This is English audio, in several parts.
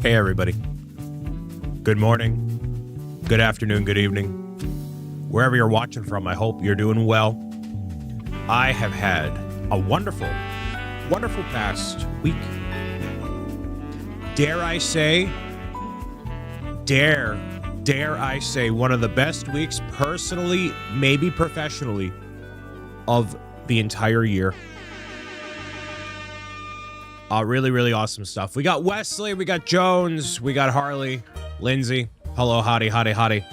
Hey everybody. Good morning, good afternoon, good evening. Wherever you're watching from, I hope you're doing well. I have had a wonderful past week. Dare I say, one of the best weeks personally, maybe professionally, of the entire year. Really awesome stuff. We got Wesley, we got Jones, we got Harley, Lindsay. Hello, hottie.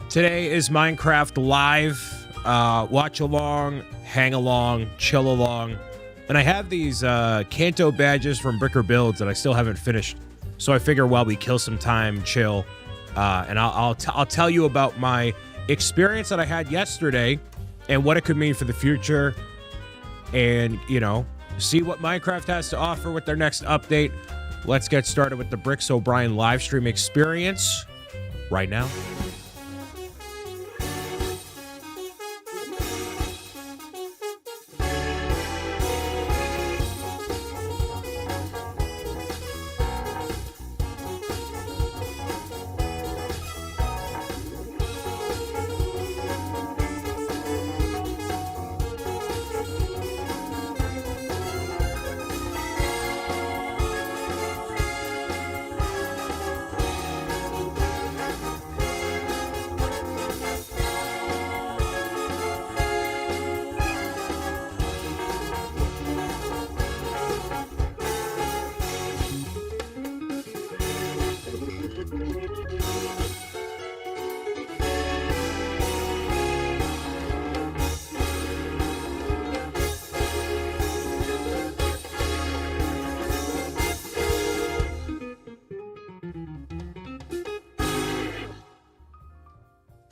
Today is Minecraft Live. Watch along, hang along, chill along. And I have these Kanto badges from BricksOBrian that I still haven't finished. So I figure while we kill some time, chill, and I'll tell you about my experience that I had yesterday and what it could mean for the future. And, you know, see what Minecraft has to offer with their next update. Let's get started with the BricksOBrian live stream experience right now.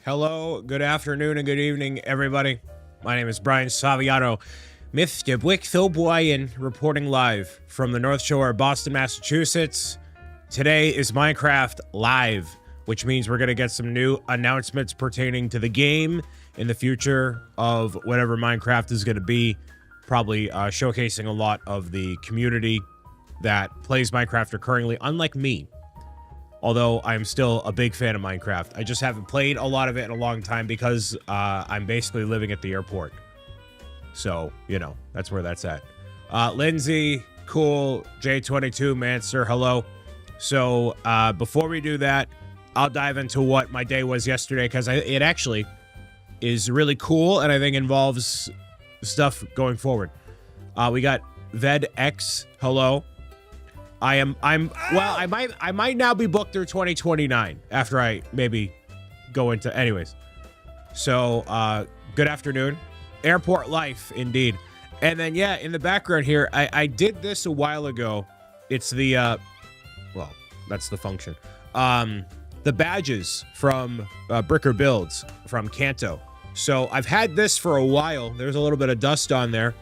Hello, good afternoon, and good evening, everybody. My name is Brian Saviano, Mr. BricksOBrian, reporting live from the North Shore of Boston, Massachusetts. Today is Minecraft Live, which means we're going to get some new announcements pertaining to the game in the future of whatever Minecraft is going to be, probably showcasing a lot of the community that plays Minecraft currently, unlike me. Although I'm still a big fan of Minecraft. I just haven't played a lot of it in a long time because I'm basically living at the airport. So, you know, that's where that's at. Lindsay, cool, J22, Manser, hello. So, before we do that, I'll dive into what my day was yesterday because it actually is really cool and I think involves stuff going forward. We got VedX, hello. I might now be booked through 2029 after I maybe go into, anyways. So, good afternoon. Airport life, indeed. And then, yeah, in the background here, I did this a while ago. It's the, well, that's the function. The badges from BricksOBrian from Kanto. So, I've had this for a while. There's a little bit of dust on there.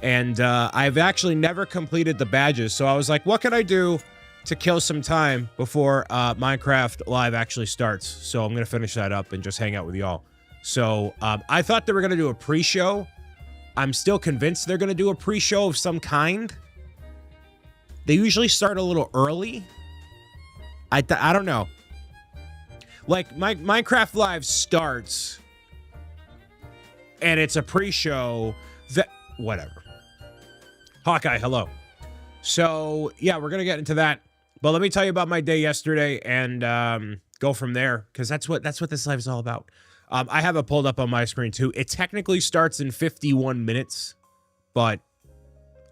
And I've actually never completed the badges. So I was like, what can I do to kill some time before Minecraft Live actually starts? So I'm going to finish that up and just hang out with y'all. So I thought they were going to do a pre-show. I'm still convinced they're going to do a pre-show of some kind. They usually start a little early. I don't know. Like, Minecraft Live starts, and it's a pre-show that... Whatever. Hawkeye, hello. So, yeah, we're going to get into that. But let me tell you about my day yesterday and go from there, because that's what this live is all about. I have it pulled up on my screen, too. It technically starts in 51 minutes, but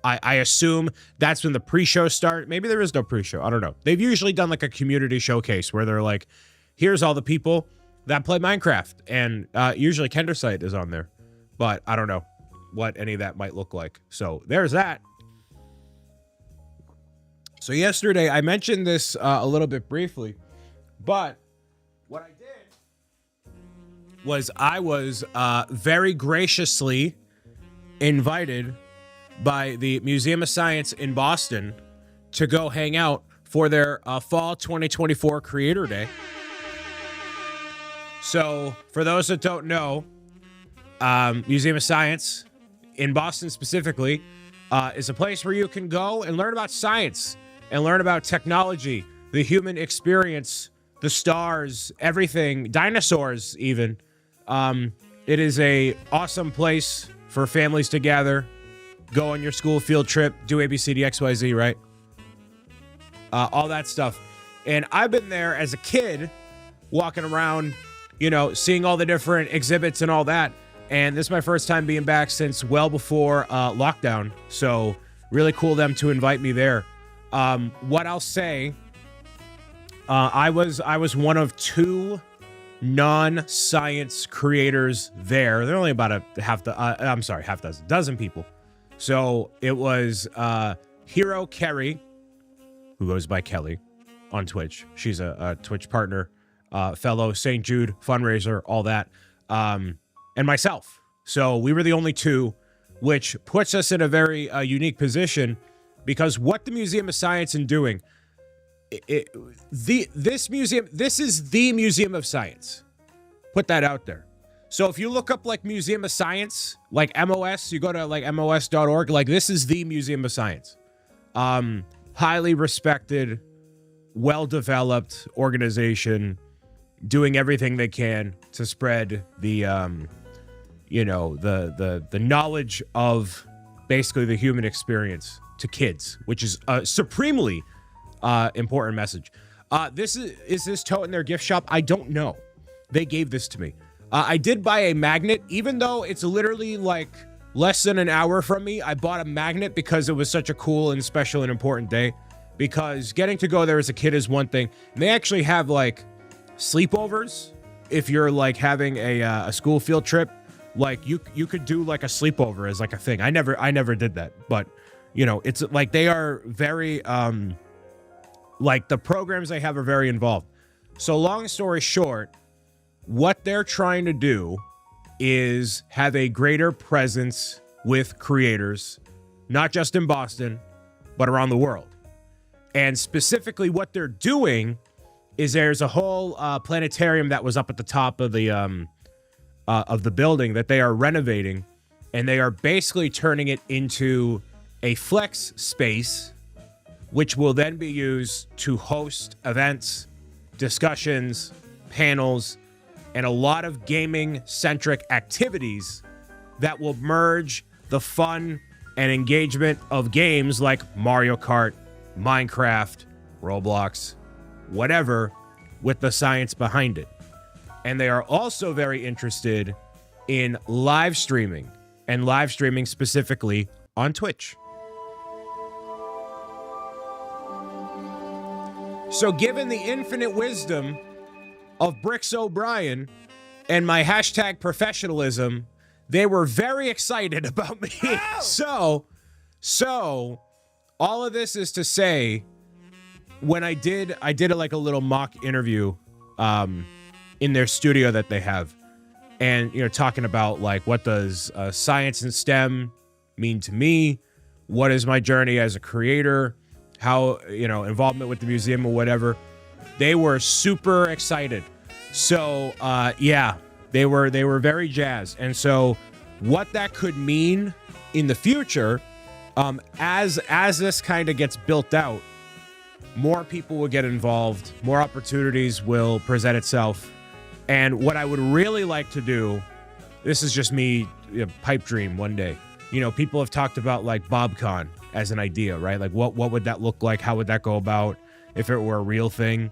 I assume that's when the pre-show starts. Maybe there is no pre-show. I don't know. They've usually done, like, a community showcase where they're like, here's all the people that play Minecraft. And usually Kendersite is on there. But I don't know what any of that might look like. So there's that. So yesterday I mentioned this a little bit briefly, but what I did was I was very graciously invited by the Museum of Science in Boston to go hang out for their Fall 2024 Creator Day. So for those that don't know, Museum of Science in Boston specifically is a place where you can go and learn about science and learn about technology, the human experience, the stars, everything, dinosaurs even. It is a awesome place for families to gather, go on your school field trip, do ABCDXYZ, right? All that stuff. And I've been there as a kid, walking around, seeing all the different exhibits and all that. And this is my first time being back since well before lockdown. So really cool of them to invite me there. What I'll say, I was one of 2 non-science creators there. There are only about half dozen people. So it was Hero Kerry, who goes by Kelly on Twitch. She's a Twitch partner, fellow St. Jude fundraiser, all that, and myself. So we were the only 2, which puts us in a very unique position, because what the Museum of Science is doing, this is the Museum of Science. Put that out there. So if you look up like Museum of Science, like MOS, you go to like MOS.org, like this is the Museum of Science. Highly respected, well-developed organization, doing everything they can to spread the the knowledge of basically the human experience to kids, which is a supremely important message. Is this tote in their gift shop? I don't know. They gave this to me. I did buy a magnet, even though it's literally like less than an hour from me. I bought a magnet because it was such a cool and special and important day, because getting to go there as a kid is one thing. And they actually have like sleepovers. If you're like having a school field trip, like you could do like a sleepover as like a thing. I never did that, but it's like they are very like the programs they have are very involved. So long story short, what they're trying to do is have a greater presence with creators, not just in Boston, but around the world. And specifically what they're doing is there's a whole planetarium that was up at the top of the building that they are renovating, and they are basically turning it into a flex space, which will then be used to host events, discussions, panels, and a lot of gaming-centric activities that will merge the fun and engagement of games like Mario Kart, Minecraft, Roblox, whatever, with the science behind it. And they are also very interested in live streaming, and live streaming specifically on Twitch. So given the infinite wisdom of BricksOBrian and my hashtag professionalism, they were very excited about me. So all of this is to say, when I did like a little mock interview in their studio that they have, and talking about like what does science and STEM mean to me, what is my journey as a creator, how involvement with the museum or whatever. They were super excited. So yeah, they were very jazzed. And so what that could mean in the future, as this kind of gets built out, more people will get involved, more opportunities will present itself. And what I would really like to do, this is just me, pipe dream one day. People have talked about like BobCon as an idea, right? Like what would that look like? How would that go about if it were a real thing?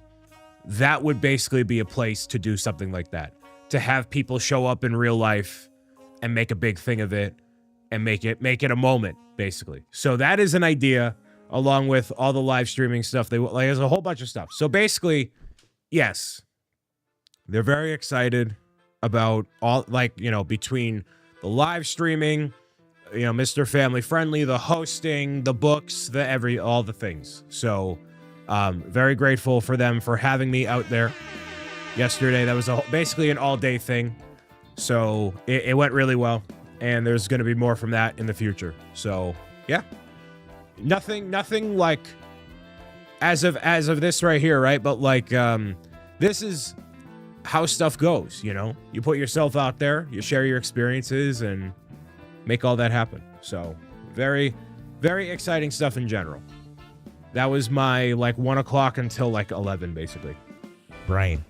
That would basically be a place to do something like that, to have people show up in real life and make a big thing of it and make it a moment, basically. So that is an idea, along with all the live streaming stuff. There's a whole bunch of stuff. So basically, yes, they're very excited about all, between the live streaming, Mr. Family Friendly, the hosting, the books, all the things. So very grateful for them for having me out there yesterday. That was basically an all-day thing. So it went really well, and there's going to be more from that in the future. So yeah, nothing like as of this right here, right? But like this is how stuff goes. You put yourself out there, you share your experiences, and make all that happen. So very, very exciting stuff in general. That was my, like, 1 o'clock until, like, 11, basically. Brain.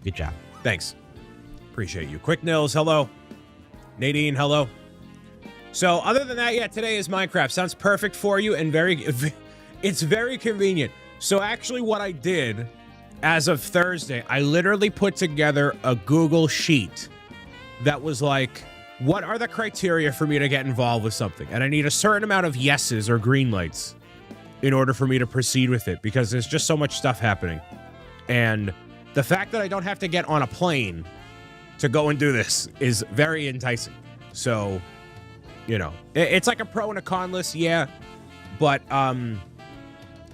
Good job. Thanks. Appreciate you. Quick Nils, hello. Nadine, hello. So, other than that, yeah, today is Minecraft. Sounds perfect for you and it's very convenient. So, actually, what I did as of Thursday, I literally put together a Google Sheet that was like, what are the criteria for me to get involved with something? And I need a certain amount of yeses or green lights in order for me to proceed with it, because there's just so much stuff happening. And the fact that I don't have to get on a plane to go and do this is very enticing. So, you know, it's like a pro and a con list, yeah. But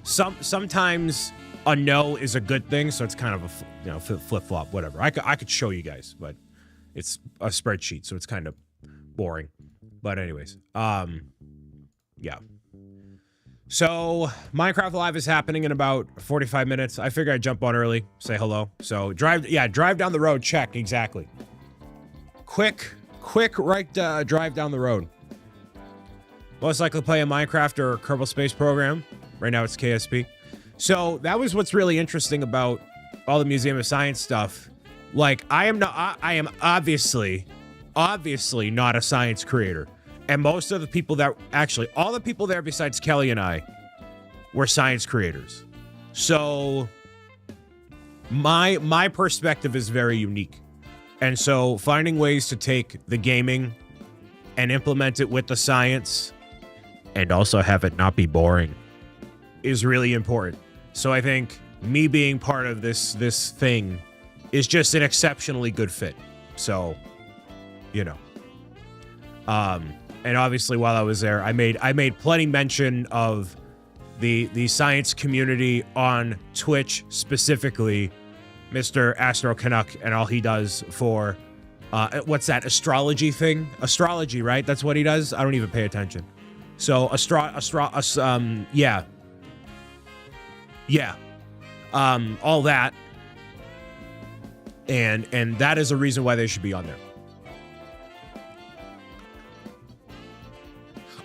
sometimes a no is a good thing, so it's kind of a flip-flop, whatever. I could show you guys, but it's a spreadsheet, so it's kind of boring. But anyways, yeah. So Minecraft Live is happening in about 45 minutes. I figure I'd jump on early, say hello. So drive down the road, check, exactly. Quick drive down the road. Most likely play a Minecraft or Kerbal Space Program. Right now it's KSP. So that was what's really interesting about all the Museum of Science stuff. Like, I am obviously not a science creator. And most of the people that, actually, all the people there besides Kelly and I were science creators. So my perspective is very unique. And so finding ways to take the gaming and implement it with the science and also have it not be boring is really important. So I think me being part of this thing is just an exceptionally good fit. So, you know. And obviously while I was there, I made plenty mention of the science community on Twitch, specifically Mr. Astro Canuck and all he does for what's that astrology thing? Astrology, right? That's what he does. I don't even pay attention. So all that, and that is a reason why they should be on there.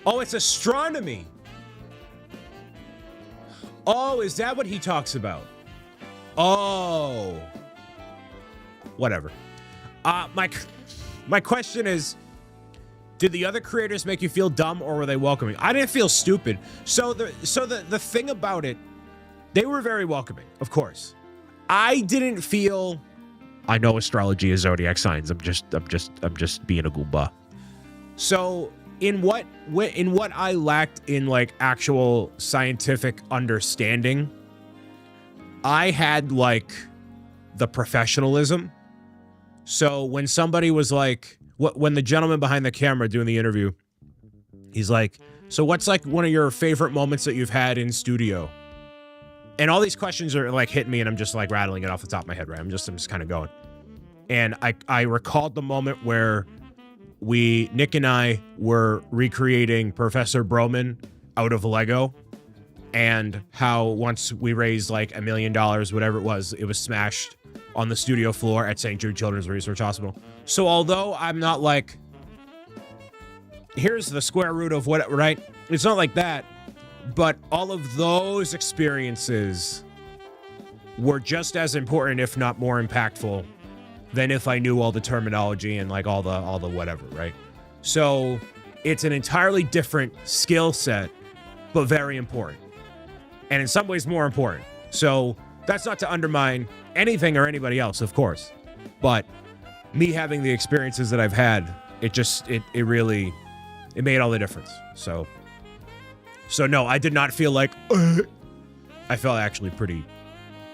Oh, it's astronomy. Oh, is that what he talks about? Oh, whatever. My question is, did the other creators make you feel dumb, or were they welcoming? I didn't feel stupid. So the thing about it, they were very welcoming, of course. I didn't feel. I know astrology is zodiac signs. I'm just being a goomba. So in what I lacked in like actual scientific understanding, I had like the professionalism. So when somebody was like, when the gentleman behind the camera doing the interview, he's like, so what's like one of your favorite moments that you've had in studio? And all these questions are like hitting me, and I'm just like rattling it off the top of my head, right? I'm just kind of going. And I recalled the moment where Nick and I were recreating Professor Broman out of Lego, and how once we raised like $1 million, whatever it was smashed on the studio floor at St. Jude Children's Research Hospital. So although I'm not like, here's the square root of what, right? It's not like that, but all of those experiences were just as important, if not more impactful, than if I knew all the terminology and like all the whatever, right? So it's an entirely different skill set, but very important. And in some ways more important. So that's not to undermine anything or anybody else, of course. But me having the experiences that I've had, it really made all the difference. So no, I did not feel like, I felt actually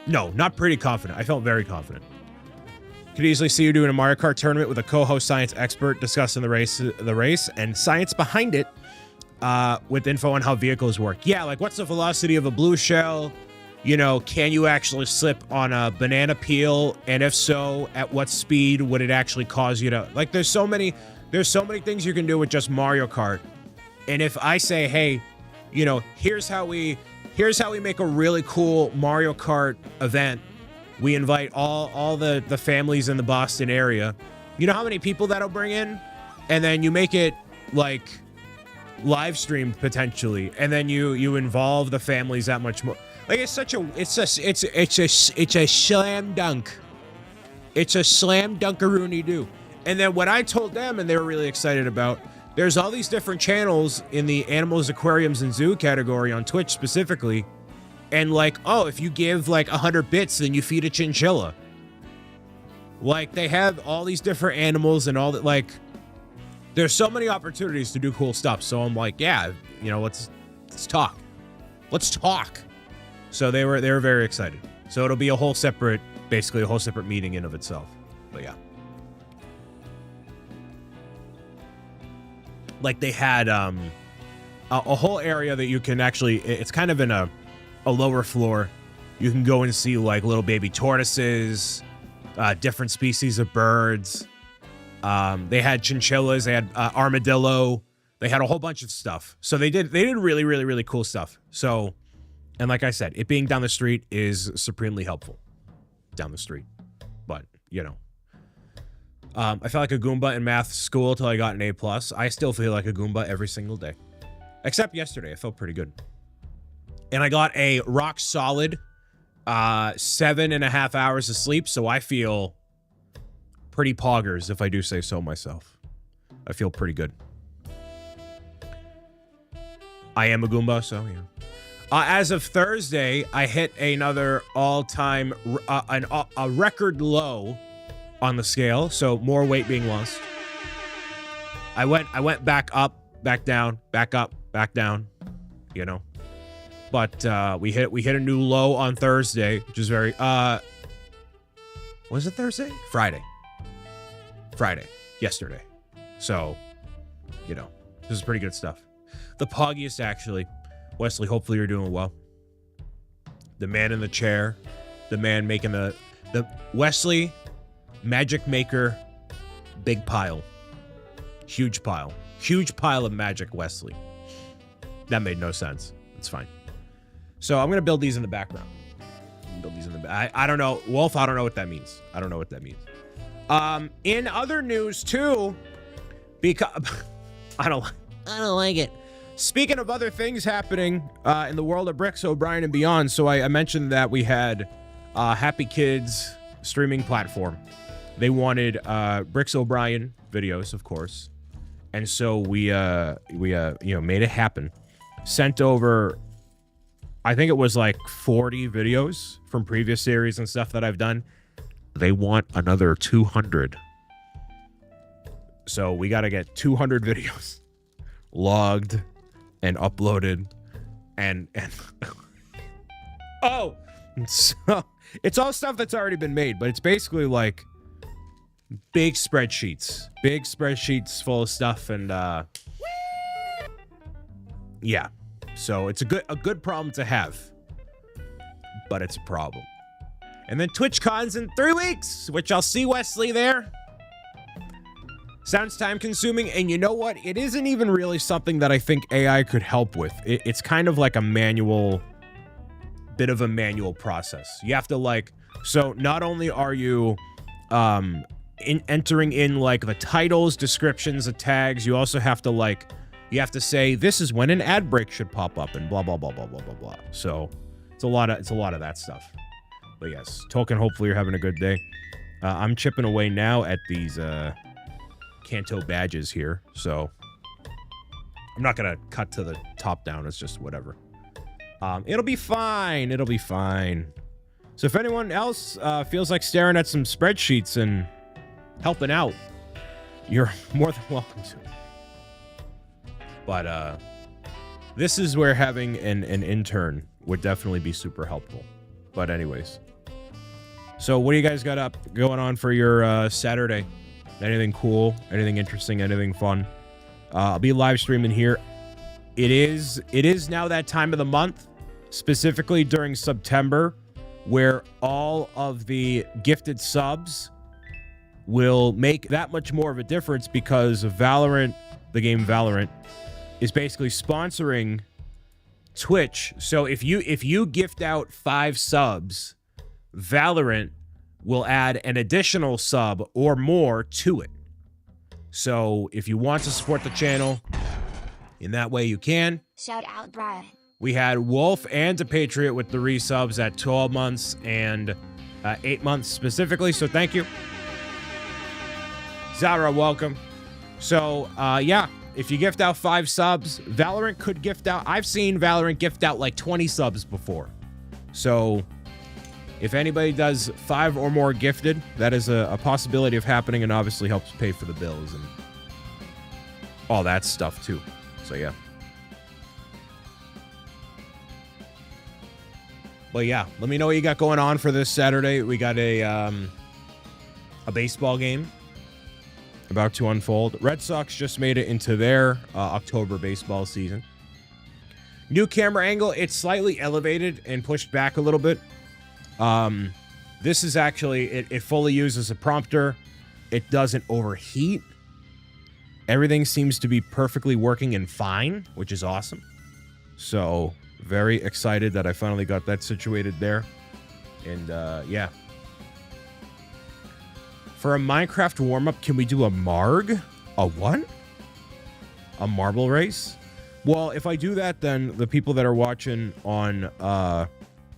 not pretty confident. I felt very confident. Could easily see you doing a Mario Kart tournament with a co-host science expert discussing the race and science behind it, with info on how vehicles work. Yeah, like what's the velocity of a blue shell? You know, can you actually slip on a banana peel? And if so, at what speed would it actually cause you to, like, there's so many things you can do with just Mario Kart. And if I say, hey, you know, here's how we make a really cool Mario Kart event We invite all the families in the Boston area. You know how many people that'll bring in? And then you make it like live streamed potentially, and then you involve the families that much more. Like it's a slam dunk. It's a slam dunkaroony do. And then what I told them, and they were really excited about, there's all these different channels in the animals, aquariums, and zoo category on Twitch specifically. And like, oh, if you give like 100 bits, then you feed a chinchilla. Like they have all these different animals and all that. Like there's so many opportunities to do cool stuff. So I'm like, yeah, you know, let's talk. Let's talk. So they were very excited. So it'll be a whole separate, basically a whole separate meeting in of itself. But yeah. Like they had a whole area that you can actually, it's kind of in a lower floor. You can go and see like little baby tortoises, different species of birds. They had chinchillas, they had armadillo, they had a whole bunch of stuff. So they did really, really, really cool stuff. So, and like I said, it being down the street is supremely helpful down the street. But, you know, I felt like a Goomba in math school till I got an A+. I still feel like a Goomba every single day. Except yesterday, I felt pretty good. And I got a rock solid 7.5 hours of sleep, so I feel pretty poggers, if I do say so myself. I feel pretty good. I am a Goomba, so yeah. As of Thursday, I hit another all-time, a record low on the scale, so more weight being lost. I went back up, back down, back up, back down, you know. But we hit a new low on Thursday, which is very was it Thursday? Friday, yesterday. So, you know, this is pretty good stuff. The poggiest, actually. Wesley, hopefully you're doing well. The man in the chair, the man making the Wesley Magic Maker, big pile, huge pile of magic, Wesley. That made no sense. It's fine. So I'm gonna build these in the background. I don't know, Wolf. I don't know what that means. I don't know what that means. In other news too, because I don't like it. Speaking of other things happening in the world of BricksOBrian and beyond, so I mentioned that we had Happy Kids streaming platform. They wanted BricksOBrian videos, of course, and so we you know, made it happen. Sent over, I think it was like 40 videos from previous series and stuff that I've done. They want another 200. So we got to get 200 videos logged and uploaded and oh, so it's all stuff that's already been made, but it's basically like big spreadsheets full of stuff. And yeah, so it's a good problem to have, but it's a problem. And then TwitchCon's in 3 weeks, which I'll see Wesley there. Sounds time consuming, and you know what? It isn't even really something that I think AI could help with. It's kind of like a bit of a manual process. You have to like, so not only are you entering in like the titles, descriptions, the tags, you also have to like, you have to say, this is when an ad break should pop up and blah, blah, blah, blah, blah, blah, blah. So it's a lot of that stuff. But yes, Tolkien, hopefully you're having a good day. I'm chipping away now at these Kanto badges here, so I'm not gonna cut to the top down. It's just whatever. It'll be fine. It'll be fine. So if anyone else feels like staring at some spreadsheets and helping out, you're more than welcome to. But this is where having an intern would definitely be super helpful. But anyways, so what do you guys got going on for your Saturday? Anything cool? Anything interesting? Anything fun? I'll be live streaming here. It is now that time of the month, specifically during September, where all of the gifted subs will make that much more of a difference because Valorant, the game Valorant, is basically sponsoring Twitch. So if you gift out 5 subs Valorant will add an additional sub or more to it. So if you want to support the channel in that way, you can. Shout out, Brian. We had Wolf and a Patriot with the resubs at 12 months and 8 months specifically, so thank you. Zara, welcome. So, yeah, if you gift out 5 subs, Valorant could gift out. I've seen Valorant gift out like 20 subs before. So, if anybody does 5 or more gifted, that is a possibility of happening and obviously helps pay for the bills and all that stuff too. So, yeah. But yeah, let me know what you got going on for this Saturday. We got a baseball game about to unfold. Red Sox just made it into their October baseball season. New camera angle. It's slightly elevated and pushed back a little bit. This is actually, it fully uses a prompter. It doesn't overheat. Everything seems to be perfectly working and fine, which is awesome. So very excited that I finally got that situated there. And yeah. For a Minecraft warm-up, can we do a Marg? A what? A marble race? Well, if I do that, then the people that are watching on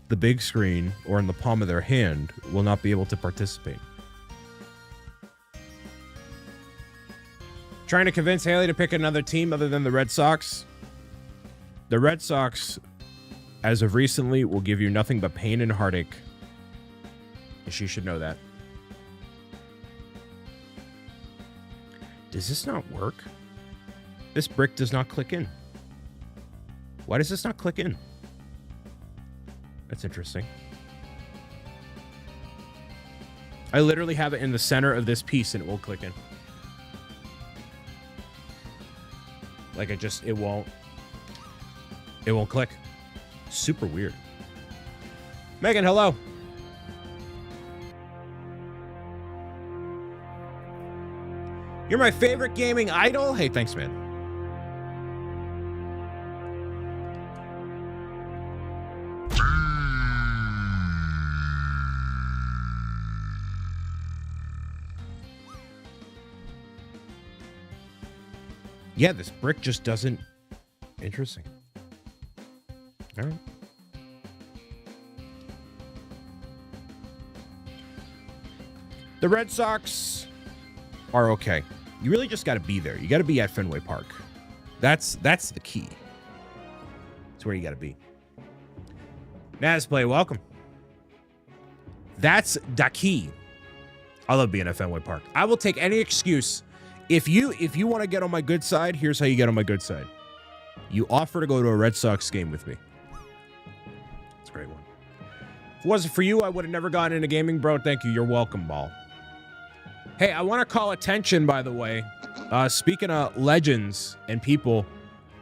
the big screen or in the palm of their hand will not be able to participate. Trying to convince Haley to pick another team other than the Red Sox. The Red Sox, as of recently, will give you nothing but pain and heartache. And she should know that. Does this not work? This brick does not click in. Why does this not click in? That's interesting. I literally have it in the center of this piece and it won't click in. Like it won't click. Super weird. Megan, hello. You're my favorite gaming idol? Hey, thanks, man. Yeah, this brick just doesn't... Interesting. All right. The Red Sox are okay. You really just got to be there. You got to be at Fenway Park. That's the key. That's where you got to be. Nasplay, welcome. That's the key. I love being at Fenway Park. I will take any excuse. If you want to get on my good side, here's how you get on my good side. You offer to go to a Red Sox game with me. It's a great one. If it wasn't for you, I would have never gotten into gaming, bro. Thank you. You're welcome, Ball. Hey, I want to call attention, by the way. Speaking of legends and people,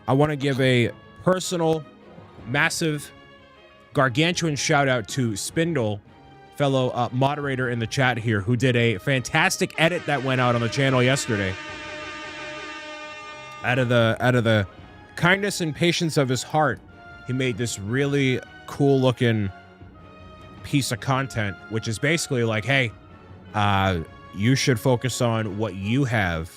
I want to give a personal, massive, gargantuan shout out to Spindle, fellow moderator in the chat here, who did a fantastic edit that went out on the channel yesterday. Out of the kindness and patience of his heart, he made this really cool looking piece of content, which is basically like, hey, you should focus on what you have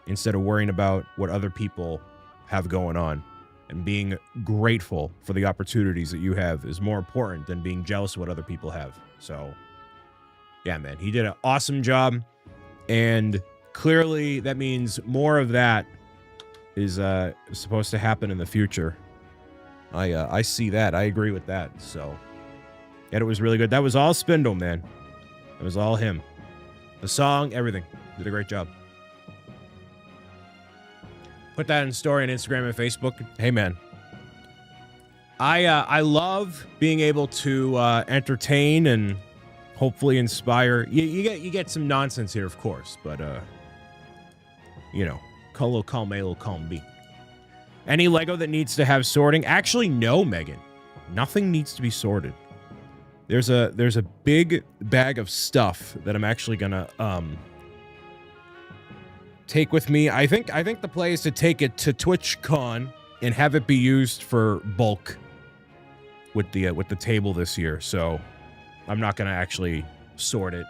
instead of worrying about what other people have going on. And being grateful for the opportunities that you have is more important than being jealous of what other people have. So, yeah, man, he did an awesome job. And clearly that means more of that is supposed to happen in the future. I see that. I agree with that. So, and it was really good. That was all Spindle, man. It was all him. The song, everything. Did a great job. Put that in story on Instagram and Facebook. Hey, man. I love being able to entertain and hopefully inspire. You get some nonsense here, of course, but you know, column A, little column B. Any Lego that needs to have sorting? Actually, no, Megan. Nothing needs to be sorted. There's a big bag of stuff that I'm actually gonna take with me. I think the play is to take it to TwitchCon and have it be used for bulk with the table this year. So I'm not going to actually sort it.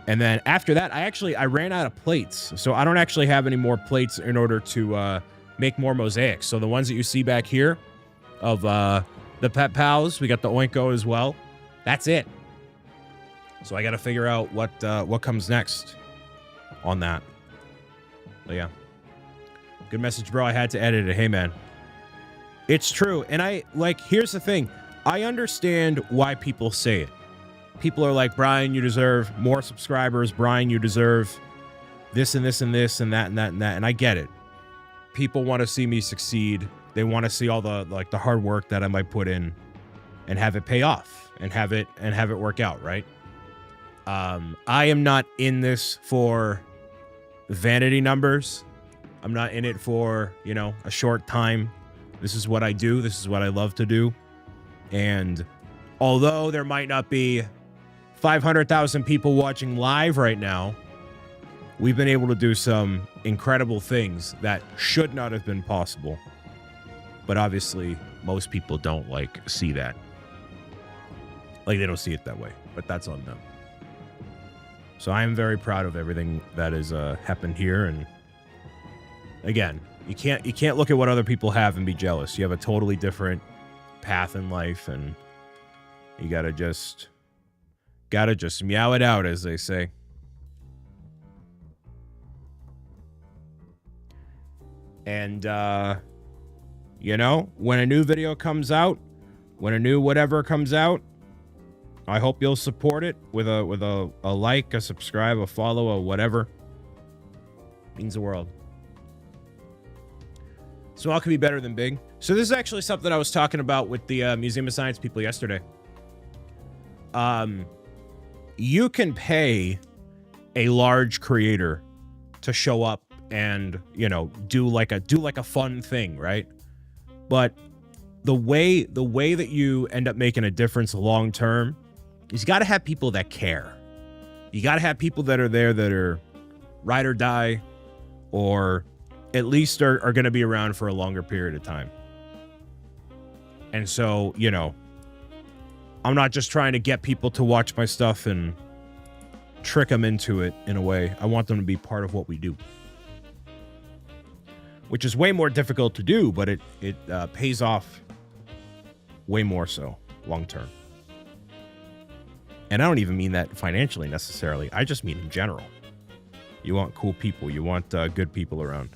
And then after that, I ran out of plates. So I don't actually have any more plates in order to make more mosaics. So the ones that you see back here of the Pet Pals, we got the Oinko as well. That's it. So I got to figure out what comes next on that. But yeah. Good message, bro. I had to edit it. Hey, man. It's true. And here's the thing. I understand why people say it. People are like, Brian, you deserve more subscribers. Brian, you deserve this and this and this and that and that and that. And I get it. People want to see me succeed. They want to see all the the hard work that I might put in and have it pay off and have it work out, right? I am not in this for vanity numbers. I'm not in it for, a short time. This is what I do. This is what I love to do. And although there might not be 500,000 people watching live right now, we've been able to do some incredible things that should not have been possible. But obviously, most people don't see that. They don't see it that way. But that's on them. So I am very proud of everything that has happened here. And again, you can't look at what other people have and be jealous. You have a totally different path in life, and you gotta just meow it out, as they say. And when a new video comes out, when a new whatever comes out, I hope you'll support it with a like, a subscribe, a follow, a whatever. Means the world. Small can be better than big. So this is actually something I was talking about with the Museum of Science people yesterday. You can pay a large creator to show up and, do like a fun thing, right? But the way that you end up making a difference long term is you got to have people that care. You got to have people that are there that are ride or die, or at least are going to be around for a longer period of time. And so, I'm not just trying to get people to watch my stuff and trick them into it in a way. I want them to be part of what we do. Which is way more difficult to do, but it pays off way more so long term. And I don't even mean that financially necessarily. I just mean in general. You want cool people. You want good people around.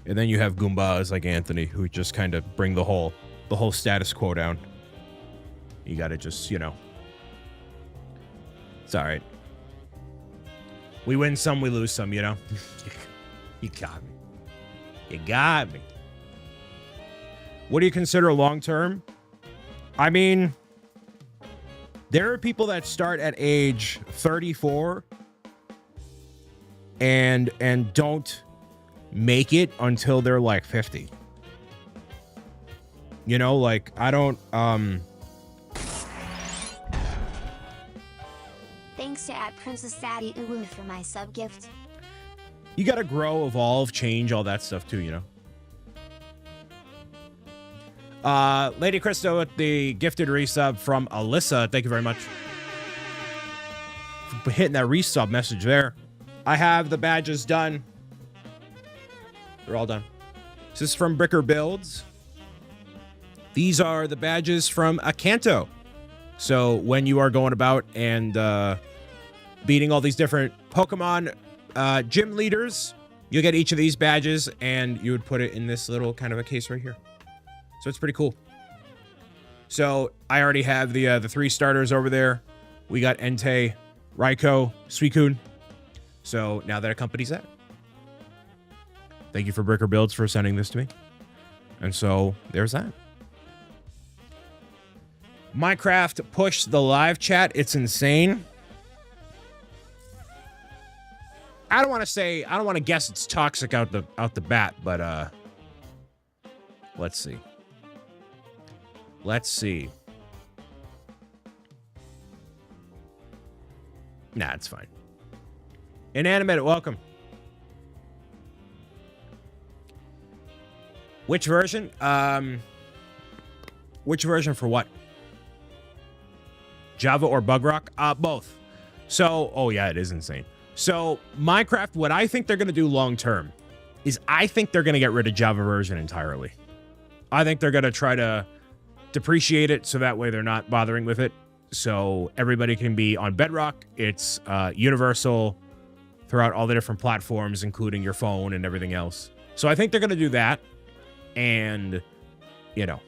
And then you have Goombas like Anthony, who just kind of bring the whole status quo down. You got to just, it's all right. We win some, we lose some, You got me. You got me. What do you consider long term? I mean, there are people that start at age 34 and don't make it until they're 50. I don't Thanks to @PrincessDaddyUwu for my sub gift. You gotta grow, evolve, change, all that stuff too, Lady Christo with the gifted resub from Alyssa. Thank you very much for hitting that resub message there. I have the badges done. They're all done. This is from Bricker Builds. These are the badges from Akanto. So when you are going about and beating all these different Pokemon gym leaders, you'll get each of these badges, and you would put it in this little kind of a case right here. So it's pretty cool. So I already have the 3 starters over there. We got Entei, Raikou, Suicune. So now that accompanies that. Thank you for Bricker Builds for sending this to me. And so there's that. Minecraft pushed the live chat. It's insane. I don't want to guess it's toxic out the bat, but let's see. Let's see. Nah, it's fine. Inanimate, welcome. Which version? Which version for what? Java or Bug Rock? Both. So, oh yeah, it is insane. So Minecraft, what I think they're going to do long term is I think they're going to get rid of Java version entirely. I think they're going to try to depreciate it so that way they're not bothering with it. So everybody can be on Bedrock. It's universal throughout all the different platforms, including your phone and everything else. So I think they're going to do that. And, you know,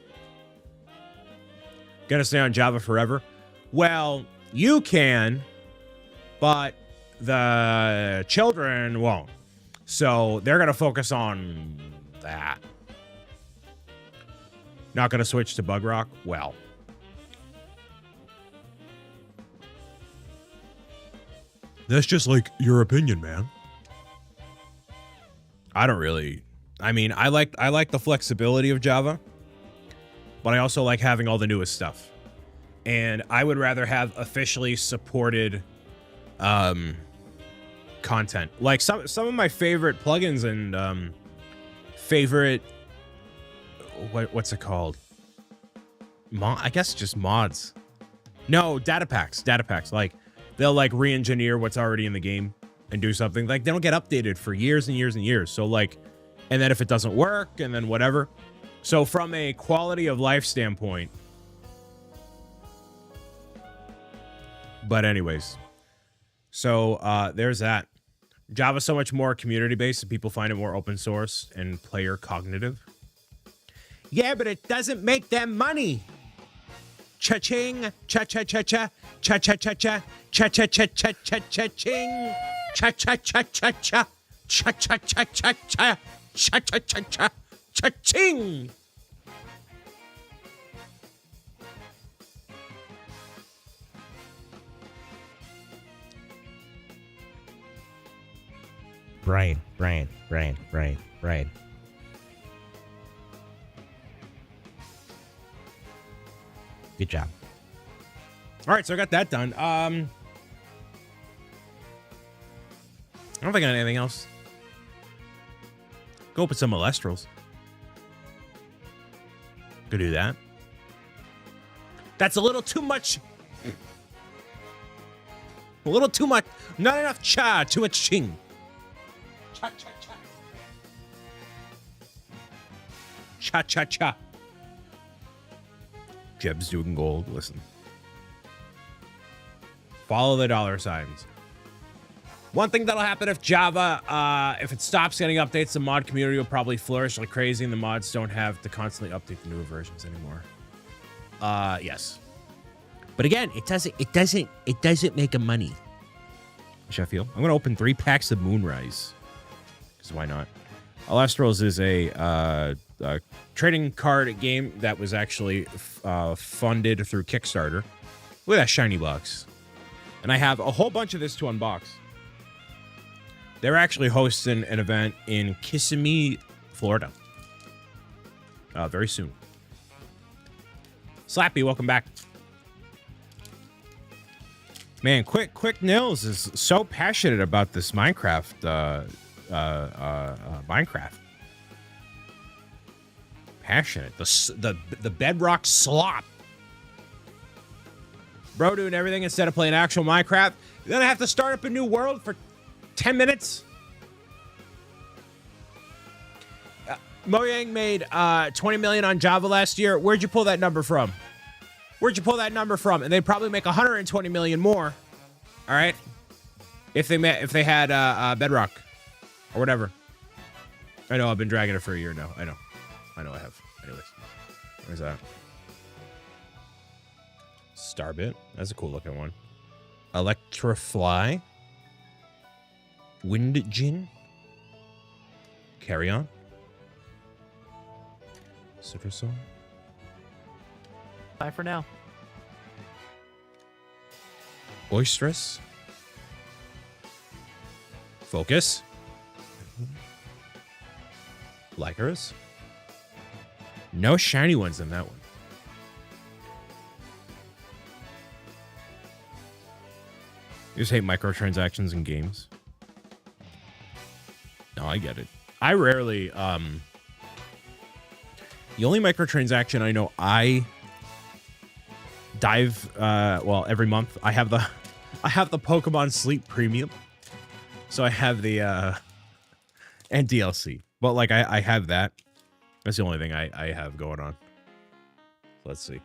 going to stay on Java forever. Well, you can, but the children won't. So they're going to focus on that. Not going to switch to Bug Rock? Well. That's just like your opinion, man. I don't really. I mean, I like the flexibility of Java, but I also like having all the newest stuff. And I would rather have officially supported content. Like some of my favorite plugins and favorite what's it called? I guess just mods. No, data packs. Like they'll like re-engineer what's already in the game and do something. Like they don't get updated for years and years and years. So like, and then if it doesn't work and then whatever. So from a quality of life standpoint. But anyways, so there's that. Java's so much more community-based and people find it more open source and player cognitive. Yeah, but it doesn't make them money. Cha-ching, cha-cha-cha-cha, cha-cha-cha-cha, cha-cha-cha-cha-cha-cha-ching, cha-cha-cha-cha-cha, cha-cha-cha-cha-cha, cha-cha-cha-cha, cha-ching. Brian. Good job. All right, so I got that done. I don't think I got anything else. Go open some Molestrals. Go do that. That's a little too much. A little too much. Not enough cha, too much ching. Cha, cha, cha. Cha, cha, cha. Jeb's doing gold. Listen. Follow the dollar signs. One thing that'll happen if Java, if it stops getting updates, the mod community will probably flourish like crazy and the mods don't have to constantly update the newer versions anymore. Yes. But again, it doesn't make a money. Sheffield. I'm going to open 3 packs of Moonrise. Because why not? Alestrals is a trading card game that was actually funded through Kickstarter. Look at that shiny box. And I have a whole bunch of this to unbox. They're actually hosting an event in Kissimmee, Florida. Very soon. Slappy, welcome back. Man, Quick Nils is so passionate about this Minecraft. Minecraft. Passionate. The bedrock slop. Bro doing everything instead of playing actual Minecraft. You're gonna have to start up a new world for 10 minutes. Mojang made 20 million on Java last year. Where'd you pull that number from? And they'd probably make 120 million more. All right, if they had Bedrock or whatever. I know I've been dragging it for a year now. I know I have. Anyways, where's that? Starbit. That's a cool looking one. Electrofly. Wind Gin. Carry On. Citrusol. Bye for now. Oistress. Focus. Lycaris. No shiny ones in that one. You just hate microtransactions in games. No, I get it. I rarely, the only microtransaction I know I dive, well, every month. I have the Pokemon Sleep Premium. So I have the, and DLC. But, like, I have that. That's the only thing I have going on. Let's see.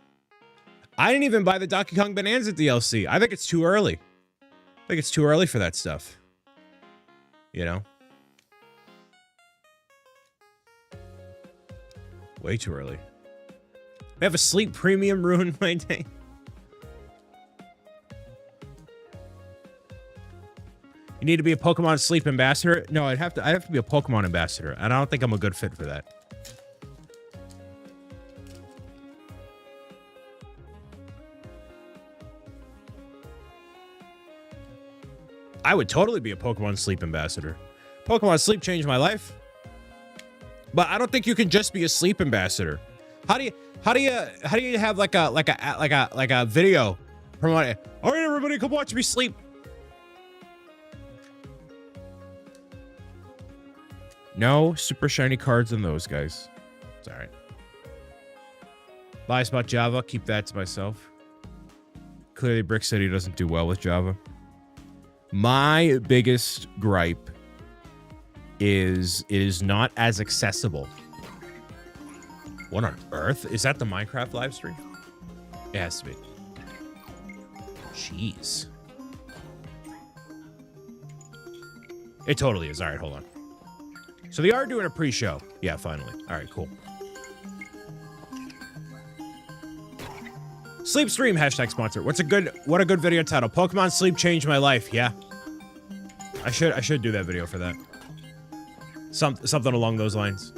I didn't even buy the Donkey Kong Bonanza DLC. I think it's too early. I think it's too early for that stuff. You know? Way too early. We have a Sleep Premium ruin my day. You need to be a Pokemon Sleep Ambassador? No, I'd have to be a Pokemon Ambassador, and I don't think I'm a good fit for that. I would totally be a Pokemon Sleep Ambassador. Pokemon Sleep changed my life. But I don't think you can just be a sleep ambassador. How do you have like a video promoting? All right, everybody, come watch me sleep. No super shiny cards in those guys. It's all right. Lies about Java. Keep that to myself. Clearly, Brick City doesn't do well with Java. My biggest gripe is it is not as accessible. What on earth? Is that the Minecraft live stream? It has to be. Jeez. It totally is. All right, hold on. So they are doing a pre-show. Yeah, finally. All right, cool. Sleep stream hashtag sponsor. What a good video title. Pokemon Sleep changed my life. Yeah. I should do that video for that. Something along those lines.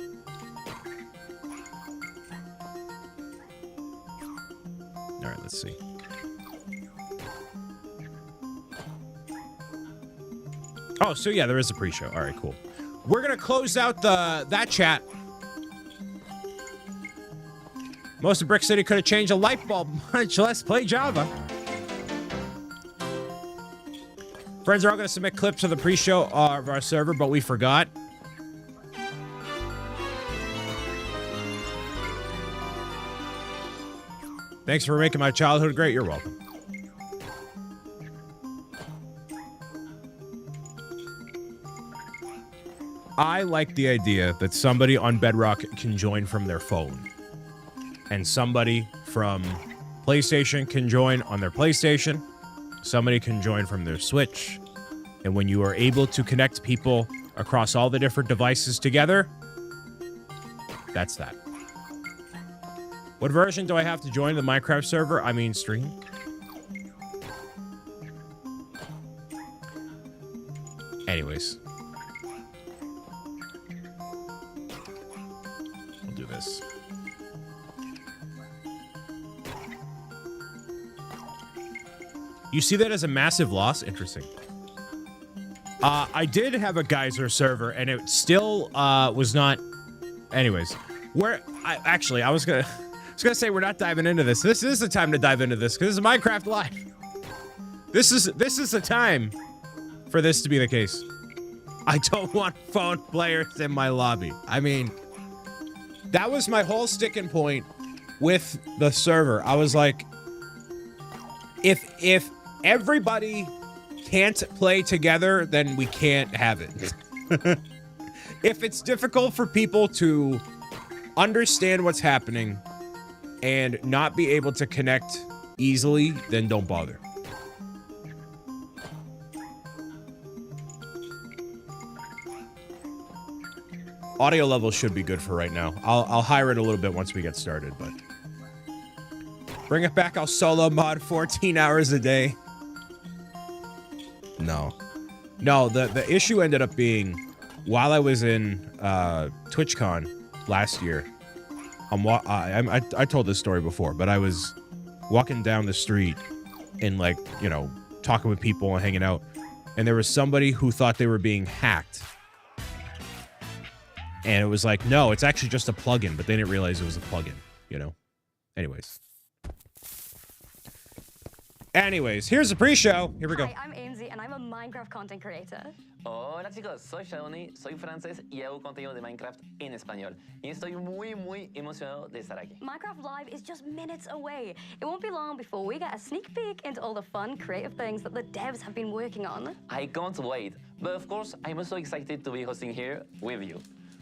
All right, let's see. Oh, so yeah, there is a pre-show. All right, cool. We're gonna close out that chat. Most of Brick City could have changed a light bulb, much less play Java. Friends are all gonna submit clips of the pre-show of our server, but we forgot. Thanks for making my childhood great. You're welcome. I like the idea that somebody on Bedrock can join from their phone. And somebody from PlayStation can join on their PlayStation. Somebody can join from their Switch. And when you are able to connect people across all the different devices together, that's that. What version do I have to join the Minecraft server? I mean, stream. Anyways. We'll do this. You see that as a massive loss? Interesting. I did have a Geyser server, and it still was not... Anyways. I was gonna say we're not diving into this. This is the time to dive into this, because this is Minecraft Live. This is the time for this to be the case. I don't want phone players in my lobby. I mean, that was my whole sticking point with the server. I was like, if everybody can't play together, then we can't have it. If it's difficult for people to understand what's happening and not be able to connect easily, then don't bother. Audio levels should be good for right now. I'll hire it a little bit once we get started, but bring it back. I'll solo mod 14 hours a day. No, the issue ended up being while I was in TwitchCon last year. I told this story before, but I was walking down the street and, like, you know, talking with people and hanging out, and there was somebody who thought they were being hacked. And it was like, no, it's actually just a plugin, but they didn't realize it was a plugin, you know? Anyways, here's the pre-show. Here we go. Hi, I'm Ainsley, and and I'm a Minecraft content creator. Hola chicos, soy Shawnee, soy francés y hago contenido de Minecraft en español. Y estoy muy emocionado de estar aquí. Minecraft Live is just minutes away. It won't be long before we get a sneak peek into all the fun, creative things that the devs have been working on. I can't wait, but of course I'm also excited to be hosting here with you.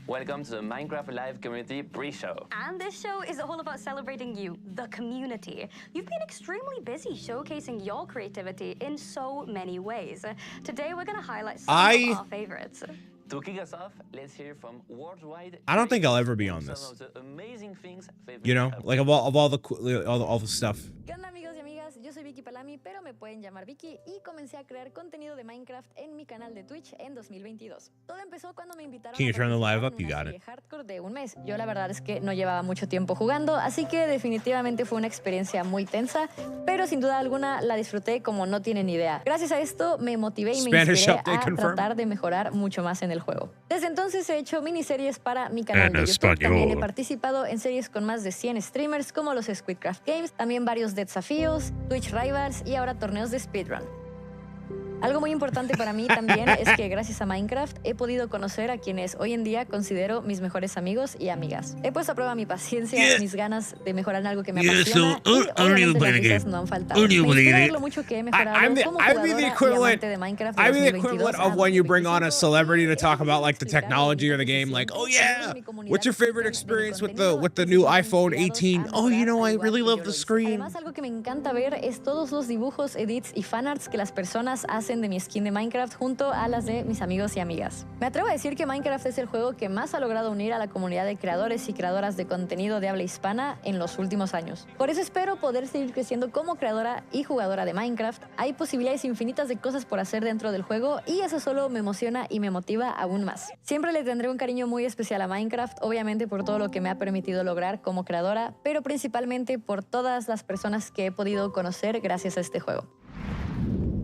Welcome to the Minecraft Live Community Pre-Show. And this show is all about celebrating you, the community. You've been extremely busy showcasing your creativity in so many ways. Today we're going to highlight some of our favorites. To kick us off, let's hear from worldwide. I don't think I'll ever be on this. Some of the amazing things they've You know, been up like of all the stuff. ¿Qué onda amigos y amigas? Yo soy Vicky Palami, pero me pueden llamar Vicky y comencé a crear contenido de Minecraft en mi canal de Twitch en 2022. Todo empezó cuando me invitaron Can you a turn the live participar up? You en una got serie it. hardcore de un mes. Yo la verdad es que no llevaba mucho tiempo jugando, así que definitivamente fue una experiencia muy tensa, pero sin duda alguna la disfruté como no tienen idea. Gracias a esto me motivé y me Spanish inspiré update a confirmed. tratar de mejorar mucho más en el juego. Desde entonces he hecho miniseries para mi canal En de YouTube. español. También he participado en series con más de 100 streamers como los Squidcraft Games, también varios desafíos, Twitch Rivals y ahora torneos de speedrun. Algo muy importante para mí también es que gracias a Minecraft he podido conocer a quienes hoy en día considero mis mejores amigos y amigas. He puesto a prueba mi paciencia, mis ganas de mejorar en algo que me apasiona y obviamente las risas no han faltado. Me inspira ver lo mucho que he mejorado como jugadora y amante de Minecraft I'd be the 2022 equivalent a of when you bring on a 2025. celebrity to talk about like the technology or the game. Like, oh yeah, what's your favorite experience with the new iPhone 18? Oh, you know, I really love the screen. Además, algo que me encanta ver es todos los dibujos, edits y fanarts que las personas hacen de mi skin de Minecraft junto a las de mis amigos y amigas. Me atrevo a decir que Minecraft es el juego que más ha logrado unir a la comunidad de creadores y creadoras de contenido de habla hispana en los últimos años. Por eso espero poder seguir creciendo como creadora y jugadora de Minecraft. Hay posibilidades infinitas de cosas por hacer dentro del juego y eso solo me emociona y me motiva aún más. Siempre le tendré un cariño muy especial a Minecraft, obviamente por todo lo que me ha permitido lograr como creadora, pero principalmente por todas las personas que he podido conocer gracias a este juego.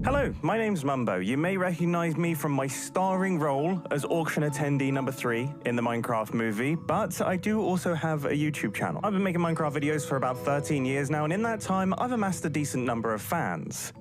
Hello, my name's Mumbo. You may recognize me from my starring role as auction attendee number 3 in the Minecraft movie, but I do also have a YouTube channel. I've been making Minecraft videos for about 13 years now, and in that time, I've amassed a decent number of fans.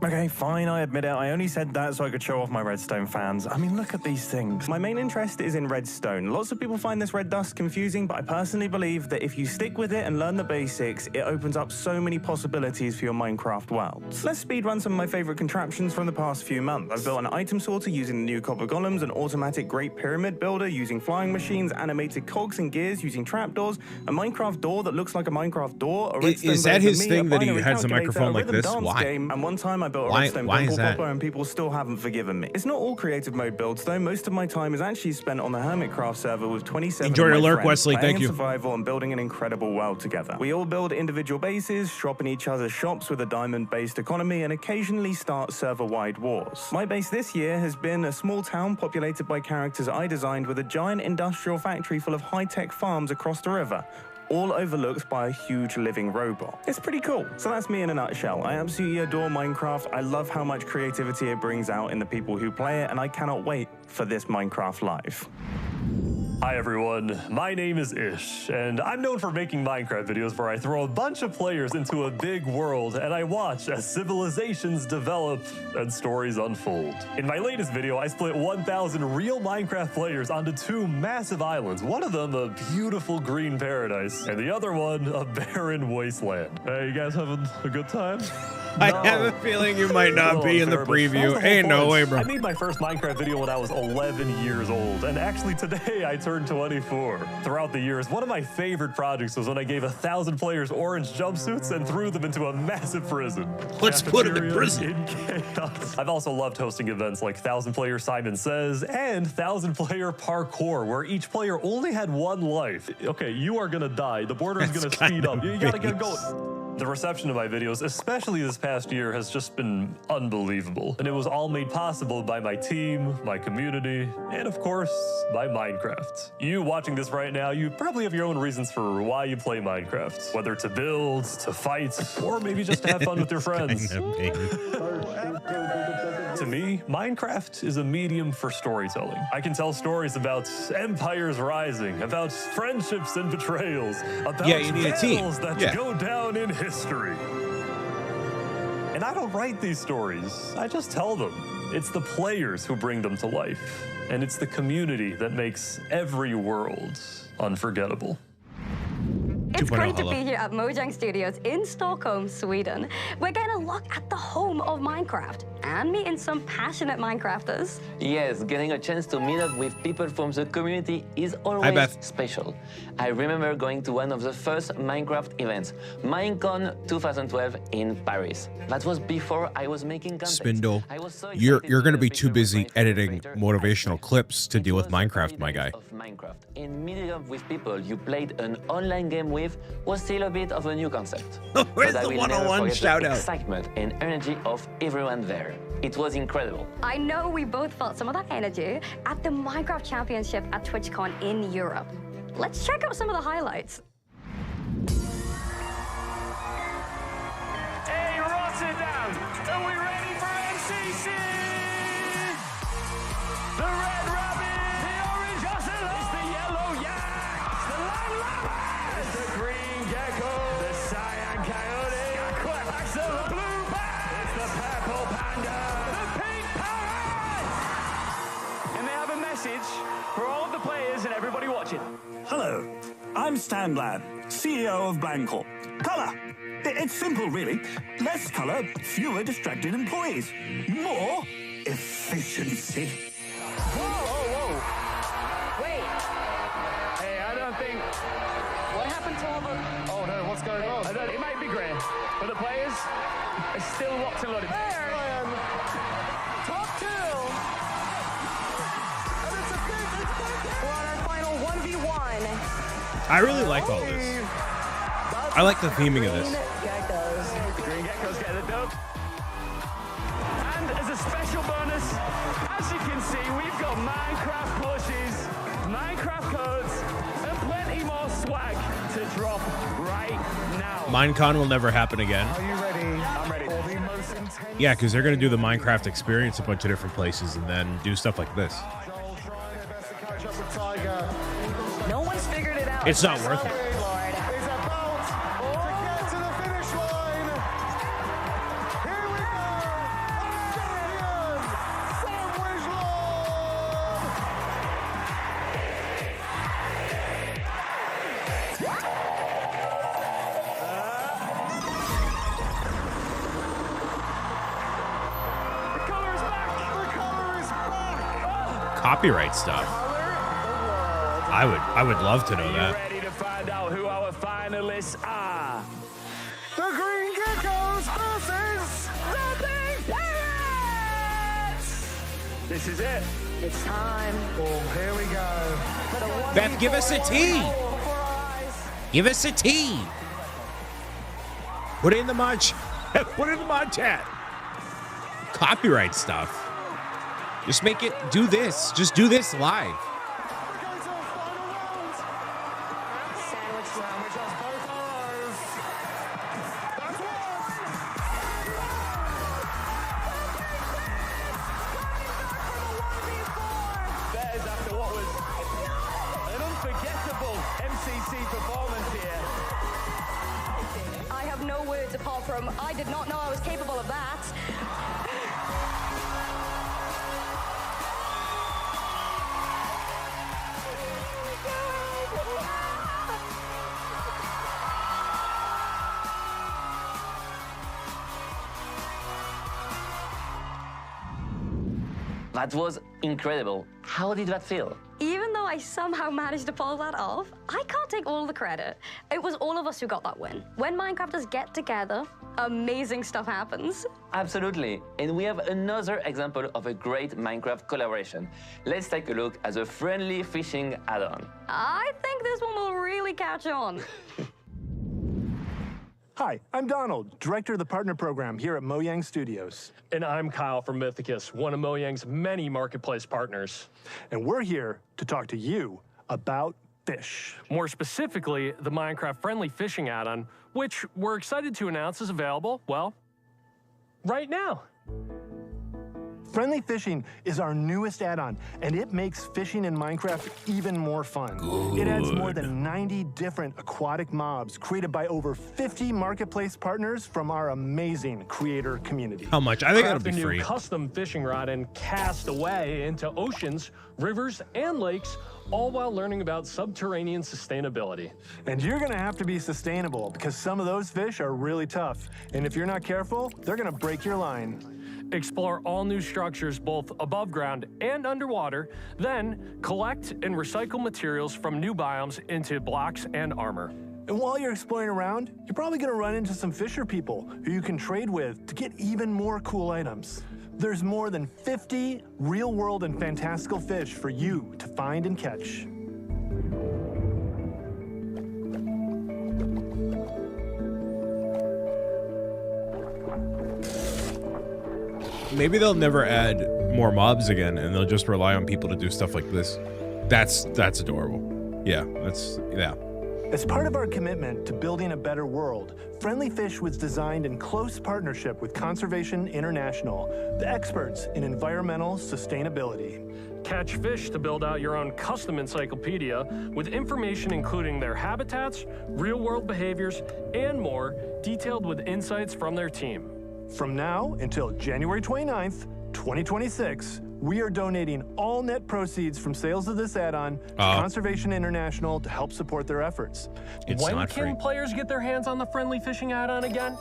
Okay, fine, I admit it. I only said that so I could show off my redstone fans. I mean, look at these things. My main interest is in redstone. Lots of people find this red dust confusing, but I personally believe that if you stick with it and learn the basics, it opens up so many possibilities for your Minecraft worlds. Let's speedrun some of my favorite contraptions from the past few months. I've built an item sorter using the new copper golems, an automatic Great Pyramid builder using flying machines, animated cogs and gears using trapdoors, a Minecraft door that looks like a Minecraft door, a redstone Is that blade his for me, thing a that he binary has a calculator, microphone like rhythm this? dance Why? game, and one time I built a Why redstone is pimple that? popper and people still haven't forgiven me. It's not all creative mode builds though. Most of my time is actually spent on the Hermitcraft server with 27 Enjoy of your my lurk, friends, Wesley. playing Thank in you. survival and building an incredible world together. We all build individual bases, shop in each other's shops with a diamond-based economy, and occasionally start server-wide wars. My base this year has been a small town populated by characters I designed with a giant industrial factory full of high-tech farms across the river, all overlooked by a huge living robot. It's pretty cool. So that's me in a nutshell. I absolutely adore Minecraft. I love how much creativity it brings out in the people who play it, and I cannot wait for this Minecraft Live. Hi everyone, my name is Ish, and I'm known for making Minecraft videos where I throw a bunch of players into a big world and I watch as civilizations develop and stories unfold. In my latest video, I split 1,000 real Minecraft players onto 2 massive islands, one of them a beautiful green paradise, and the other one a barren wasteland. Hey, you guys having a good time? I have a feeling you might not be in the preview. Ain't no way, bro. I made my first Minecraft video when I was 11 years old, and actually today I turned 24. Throughout the years, one of my favorite projects was when I gave 1,000 players orange jumpsuits and threw them into a massive prison. Let's put them in prison. In chaos. I've also loved hosting events like 1,000-player Simon Says and 1,000-player Parkour, where each player only had 1 life. Okay, you are gonna die. The border is gonna speed up. You gotta get going. The reception of my videos, especially this past year, has just been unbelievable. And it was all made possible by my team, my community, and of course, by Minecraft. You watching this right now, you probably have your own reasons for why you play Minecraft. Whether to build, to fight, or maybe just to have fun with your friends. To me, Minecraft is a medium for storytelling. I can tell stories about empires rising, about friendships and betrayals, about Yeah, you need a team. battles that Yeah. go down in history. And And I don't write these stories, I just tell them. It's the players who bring them to life. And it's the community that makes every world unforgettable. It's great to be here at Mojang Studios in Stockholm, Sweden. We're getting a look at the home of Minecraft and meeting some passionate Minecrafters. Yes, getting a chance to meet up with people from the community is always special. I remember going to one of the first Minecraft events, Minecon 2012 in Paris. That was before I was making content. Spindle, you're going to be too busy editing motivational clips to deal with Minecraft, my guy. And meeting up with people you played an online game with was still a bit of a new concept. Where's the 101 shout out? Excitement and energy of everyone there. It was incredible. I know we both felt some of that energy at the Minecraft Championship at TwitchCon in Europe. Let's check out some of the highlights. Hey, Rotterdam, are we ready for MCC? The red rabbit, the orange ocelot, it's the yellow yak, it's the lime llama, it's the green gecko, the cyan coyote, it's the blue bat, it's the purple panda, the pink parrot. And they have a message for all of the players and everybody watching. Hello, I'm Stan Ladd, CEO of Blancorp. Colour. It's simple, really. Less colour, fewer distracted employees. More efficiency. Whoa. Wait. Hey, I don't think... What happened to all the... Oh, no, what's going on? It might be great, but the players are still locked and loaded. There! Top kill! And it's a big... We're on our final 1v1. I really like all this. I like the theming of this. The green geckos get the dub. And as a special bonus, as you can see, we've got Minecraft plushies, Minecraft codes, and plenty more swag to drop right now. Minecon will never happen again. Are you ready? I'm ready. For the most intense... Yeah, because they're going to do the Minecraft experience a bunch of different places and then do stuff like this. No one's figured it out. It's not worth it. Copyright stuff. I would love to know that. Ready to find out who our finalists are? The Green Geckos versus the Big Pirates! This is it. It's time. Oh, here we go. Beth, give us a T. Give us a T. Put it in the mod. Put it in the mod chat. Copyright stuff. Just make it. Do this. Just do this live. I did not know I was capable of that. That was incredible. How did that feel? Even though I somehow managed to pull that off, I can't take all the credit. It was all of us who got that win. When Minecrafters get together, amazing stuff happens. Absolutely. And we have another example of a great Minecraft collaboration. Let's take a look at the friendly fishing add-on. I think this one will really catch on. Hi, I'm Donald, Director of the Partner Program here at Mojang Studios. And I'm Kyle from Mythicus, one of Mojang's many marketplace partners. And we're here to talk to you about fish. More specifically, the Minecraft Friendly Fishing add-on, which we're excited to announce is available, well, right now. Friendly Fishing is our newest add-on, and it makes fishing in Minecraft even more fun. It adds more than 90 different aquatic mobs created by over 50 marketplace partners from our amazing creator community. How much? I think it'll Craft be a new free. custom fishing rod and cast away into oceans, rivers, and lakes, all while learning about subterranean sustainability. And you're gonna have to be sustainable because some of those fish are really tough. And if you're not careful, they're gonna break your line. Explore all new structures both above ground and underwater, then collect and recycle materials from new biomes into blocks and armor. And while you're exploring around, you're probably gonna run into some fisher people who you can trade with to get even more cool items. There's more than 50 real-world and fantastical fish for you to find and catch. Maybe they'll never add more mobs again, and they'll just rely on people to do stuff like this. That's adorable. Yeah, yeah. As part of our commitment to building a better world, Friendly Fish was designed in close partnership with Conservation International, the experts in environmental sustainability. Catch fish to build out your own custom encyclopedia with information including their habitats, real-world behaviors, and more, detailed with insights from their team. From now until January 29th, 2026, we are donating all net proceeds from sales of this add-on to Conservation International to help support their efforts. When can players get their hands on the Friendly Fishing add-on again?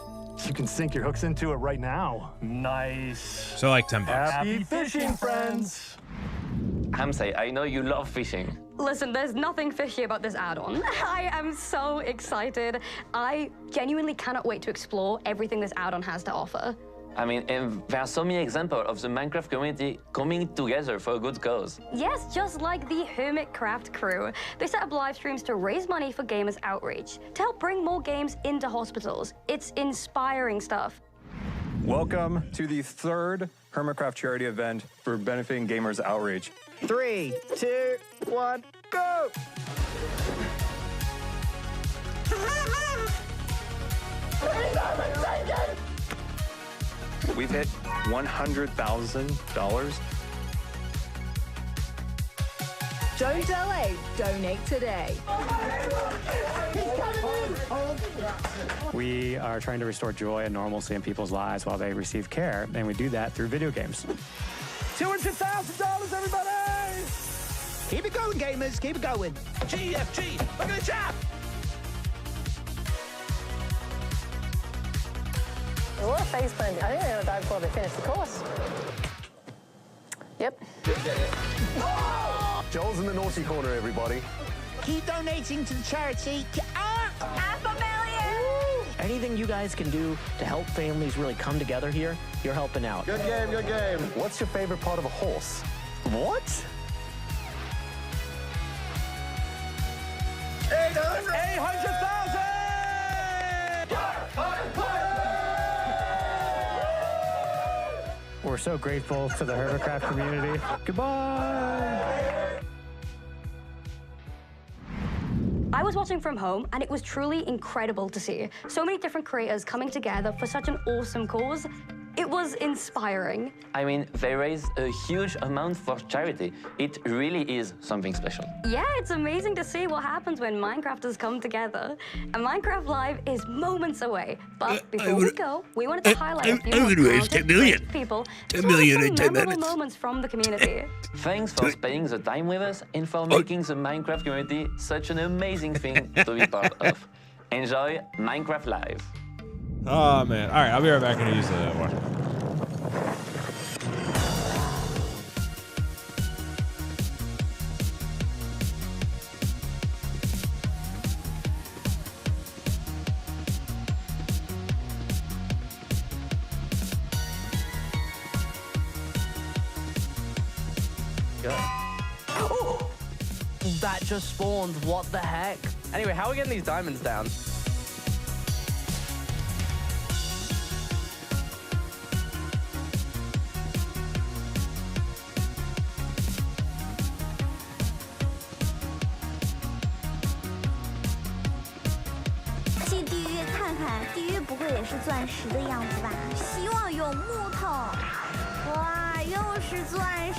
You can sink your hooks into it right now. Nice. So like $10. Happy fishing, friends! Hamza, I know you love fishing. Listen, there's nothing fishy about this add-on. I am so excited. I genuinely cannot wait to explore everything this add-on has to offer. I mean, and there are so many examples of the Minecraft community coming together for a good cause. Yes, just like the Hermitcraft crew. They set up live streams to raise money for gamers outreach, to help bring more games into hospitals. It's inspiring stuff. Welcome to the third Hermitcraft charity event for benefiting gamers outreach. 3, 2, 1, go! We've hit $100,000. Don't delay, donate today. We are trying to restore joy and normalcy in people's lives while they receive care, and we do that through video games. $200,000, everybody! Keep it going, gamers, keep it going. GFG, look at the chap! A lot of face planting. I think they're gonna die before they finish the course. Yep. Joel's in the naughty corner, everybody. Keep donating to the charity. $500,000! Anything you guys can do to help families really come together here, you're helping out. Good game, good game. What's your favorite part of a horse? What? 800,000! We're so grateful to the Hermitcraft community. Goodbye! I was watching from home, and it was truly incredible to see so many different creators coming together for such an awesome cause. It was inspiring. I mean, they raise a huge amount for charity. It really is something special. Yeah, it's amazing to see what happens when Minecrafters come together. And Minecraft Live is moments away. But before we go, we wanted to highlight a few more talented people, as well as some memorable moments from the community. Thanks for spending the time with us and for making the Minecraft community such an amazing thing to be part of. Enjoy Minecraft Live. Oh, man. All right, I'll be right back and use the water. Oh, that just spawned. What the heck? Anyway, how are we getting these diamonds down?进地狱看看，地狱不会也是钻石的样子吧？希望有木头。哇，用就是钻石。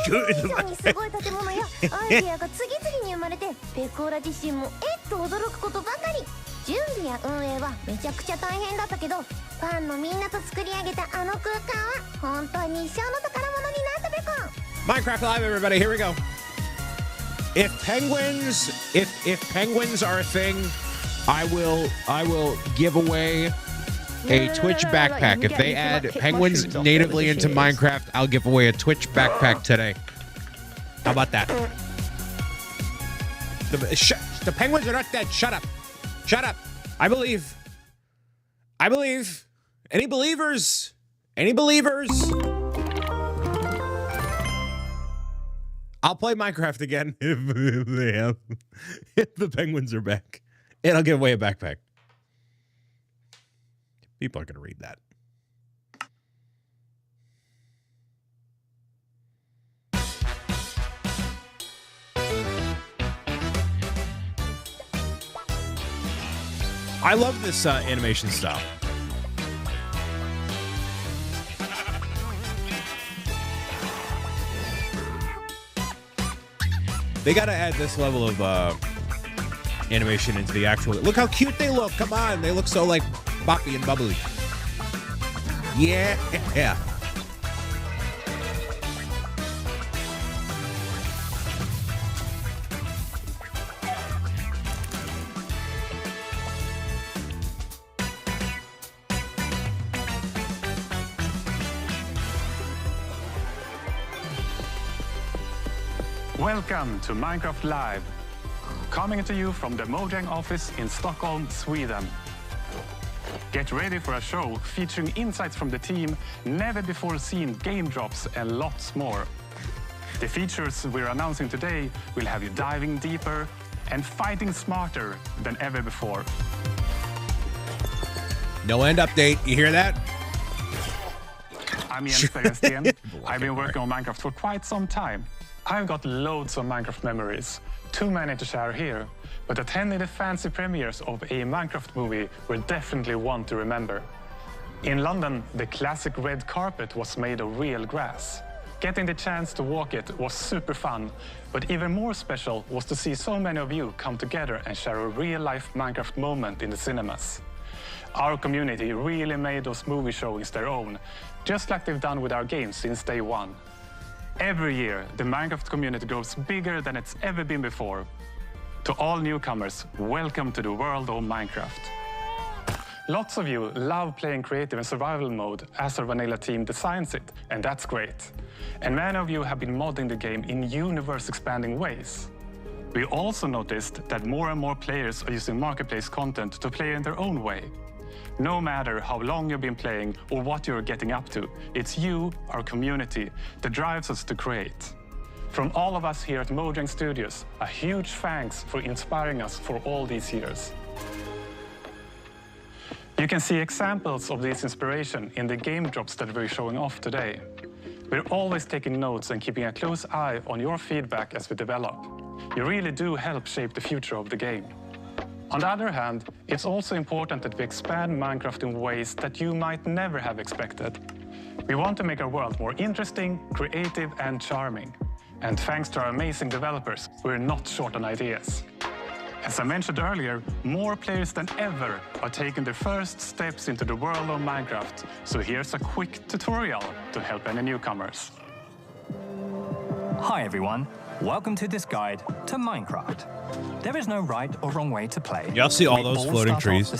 そう以上にすごい建物やアイデアが次々に生まれてペコーラ自身もと驚くことばかり。準備や運営はめちゃくちゃ大変だったけど、ファンのみんなと作り上げたあの空間は本当に一生の宝物になったべこ。 Minecraft Live, everybody, here we go. If penguins are a thing, I will give away a Twitch backpack. If they add penguins natively into Minecraft, I'll give away a Twitch backpack today. How about that? The penguins are not dead. Shut up. Shut up. I believe. Any believers? I'll play Minecraft again if the penguins are back. And I'll give away a backpack. People are going to read that. I love this animation style. They got to add this level of animation into the actual... Look how cute they look. Come on. They look so, like, boppy and bubbly. Yeah. Welcome to Minecraft Live, coming to you from the Mojang office in Stockholm, Sweden. Get ready for a show featuring insights from the team, never before seen game drops, and lots more. The features we're announcing today will have you diving deeper and fighting smarter than ever before. No end update. You hear that? I'm Jens Bergensten. I've been working on Minecraft for quite some time. I've got loads of Minecraft memories, too many to share here, but attending the fancy premieres of a Minecraft movie were definitely one to remember. In London, the classic red carpet was made of real grass. Getting the chance to walk it was super fun, but even more special was to see so many of you come together and share a real-life Minecraft moment in the cinemas. Our community really made those movie showings their own, just like they've done with our games since day one. Every year, the Minecraft community grows bigger than it's ever been before. To all newcomers, welcome to the world of Minecraft. Lots of you love playing creative and survival mode as our vanilla team designs it, and that's great. And many of you have been modding the game in universe-expanding ways. We also noticed that more and more players are using marketplace content to play in their own way. No matter how long you've been playing or what you're getting up to, it's you, our community, that drives us to create. From all of us here at Mojang Studios, a huge thanks for inspiring us for all these years. You can see examples of this inspiration in the game drops that we're showing off today. We're always taking notes and keeping a close eye on your feedback as we develop. You really do help shape the future of the game. On the other hand, it's also important that we expand Minecraft in ways that you might never have expected. We want to make our world more interesting, creative, and charming. And thanks to our amazing developers, we're not short on ideas. As I mentioned earlier, more players than ever are taking their first steps into the world of Minecraft. So here's a quick tutorial to help any newcomers. Hi everyone, welcome to this guide to Minecraft. There is no right or wrong way to play. Y'all see all those floating trees?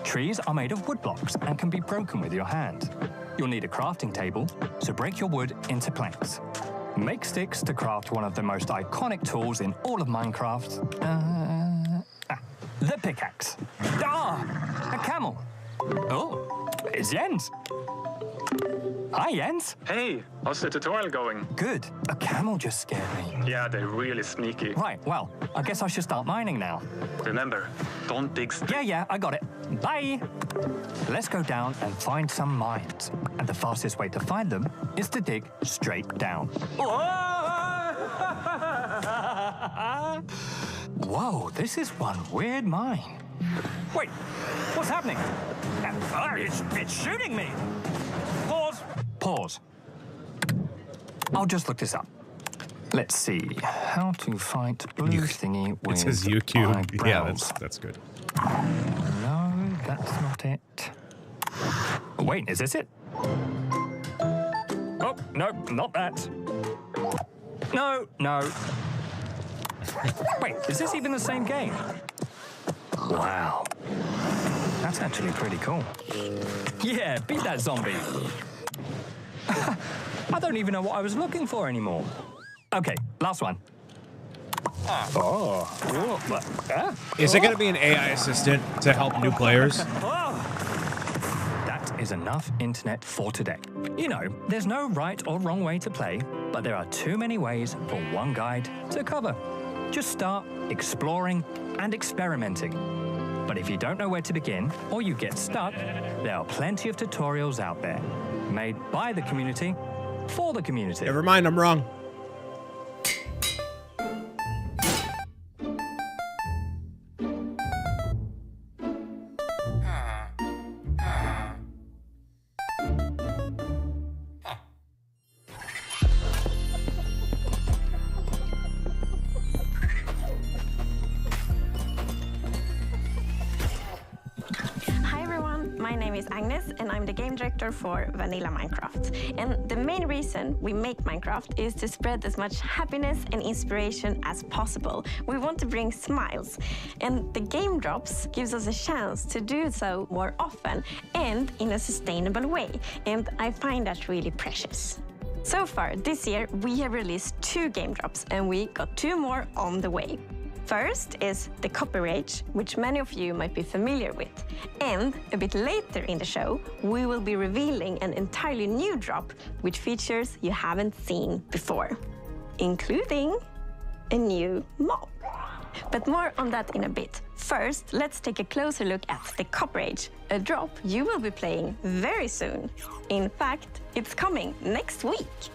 Trees are made of wood blocks and can be broken with your hand. You'll need a crafting table, so break your wood into planks. Make sticks to craft one of the most iconic tools in all of Minecraft. The pickaxe. A camel. Oh, it's Jens. Hi, Jens. Hey, how's the tutorial going? Good. A camel just scared me. Yeah, they're really sneaky. Right, well, I guess I should start mining now. Remember, don't dig... Yeah, I got it. Bye. Let's go down and find some mines. And the fastest way to find them is to dig straight down. Whoa, this is one weird mine. Wait, what's happening? It's shooting me. Pause. I'll just look this up. Let's see. How to fight blue thingy with It says UQ. Yeah, that's good. No, that's not it. Wait, is this it? Oh, no, not that. No. Wait, is this even the same game? Wow. That's actually pretty cool. Yeah, beat that zombie. I don't even know what I was looking for anymore. Okay, last one. Is it going to be an AI assistant to help new players? That is enough internet for today. You know, there's no right or wrong way to play, but there are too many ways for one guide to cover. Just start exploring and experimenting. But if you don't know where to begin, or you get stuck, there are plenty of tutorials out there, made by the community, for the community. Never mind, I'm wrong. For Vanilla Minecraft. And the main reason we make Minecraft is to spread as much happiness and inspiration as possible. We want to bring smiles, and the game drops gives us a chance to do so more often and in a sustainable way, and I find that really precious. So far this year we have released 2 game drops, and we got 2 more on the way. First is the Copper Age, which many of you might be familiar with. And a bit later in the show, we will be revealing an entirely new drop with features you haven't seen before, including a new mob. But more on that in a bit. First, let's take a closer look at the Copper Age, a drop you will be playing very soon. In fact, it's coming next week.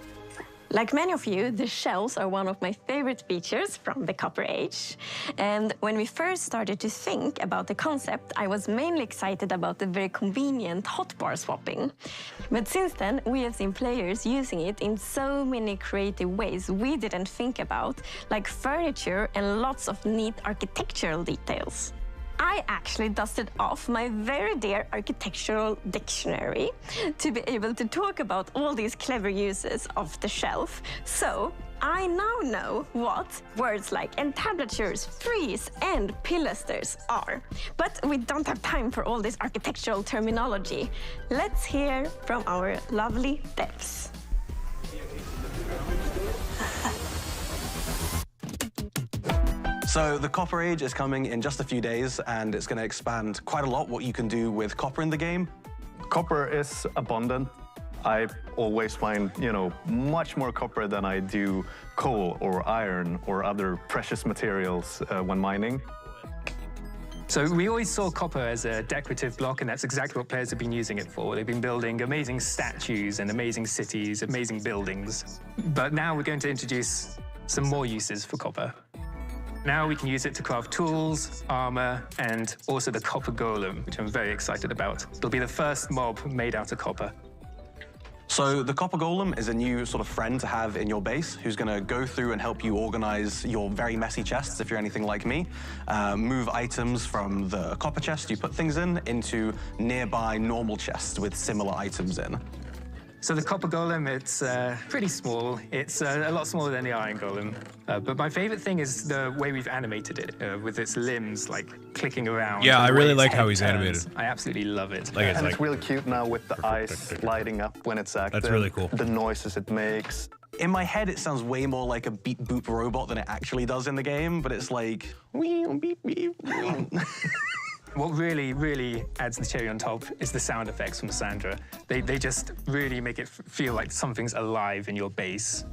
Like many of you, the shells are one of my favorite features from the Copper Age. And when we first started to think about the concept, I was mainly excited about the very convenient hotbar swapping. But since then, we have seen players using it in so many creative ways we didn't think about, like furniture and lots of neat architectural details. I actually dusted off my very dear architectural dictionary to be able to talk about all these clever uses of the shelf. So I now know what words like entablatures, frieze, and pilasters are. But we don't have time for all this architectural terminology. Let's hear from our lovely devs. So the Copper Age is coming in just a few days, and it's going to expand quite a lot what you can do with copper in the game. Copper is abundant. I always find, much more copper than I do coal or iron or other precious materials when mining. So we always saw copper as a decorative block, and that's exactly what players have been using it for. They've been building amazing statues and amazing cities, amazing buildings. But now we're going to introduce some more uses for copper. Now we can use it to craft tools, armor, and also the copper golem, which I'm very excited about. It'll be the first mob made out of copper. So the Copper Golem is a new sort of friend to have in your base who's going to go through and help you organize your very messy chests, if you're anything like me. Move items from the copper chest you put things in into nearby normal chests with similar items in. So the copper golem, it's pretty small. It's a lot smaller than the iron golem. But my favorite thing is the way we've animated it, with its limbs like clicking around. Yeah, I really like how he's animated. I absolutely love it. It's really cute now with the eyes lighting up when it's active. That's really cool. The noises it makes. In my head, it sounds way more like a beep boop robot than it actually does in the game, but it's like, wee, beep, beep. What really, really adds the cherry on top is the sound effects from Sandra. They just really make it feel like something's alive in your base.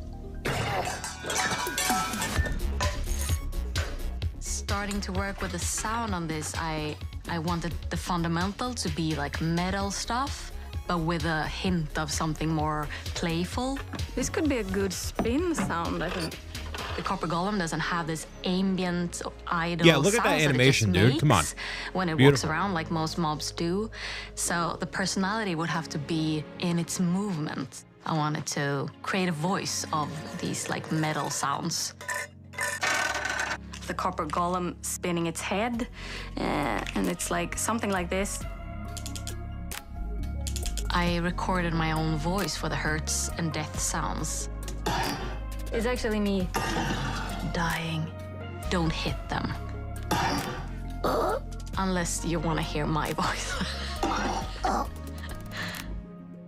Starting to work with the sound on this, I wanted the fundamental to be like metal stuff, but with a hint of something more playful. This could be a good spin sound, I think. The Copper Golem doesn't have this ambient idle Yeah, look at that animation, dude. Come on. When it Beautiful. walks around like most mobs do. So the personality would have to be in its movement. I wanted to create a voice of these like metal sounds. The Copper Golem spinning its head, and it's like something like this. I recorded my own voice for the hurts and death sounds. It's actually me. Dying. Don't hit them. Unless you want to hear my voice.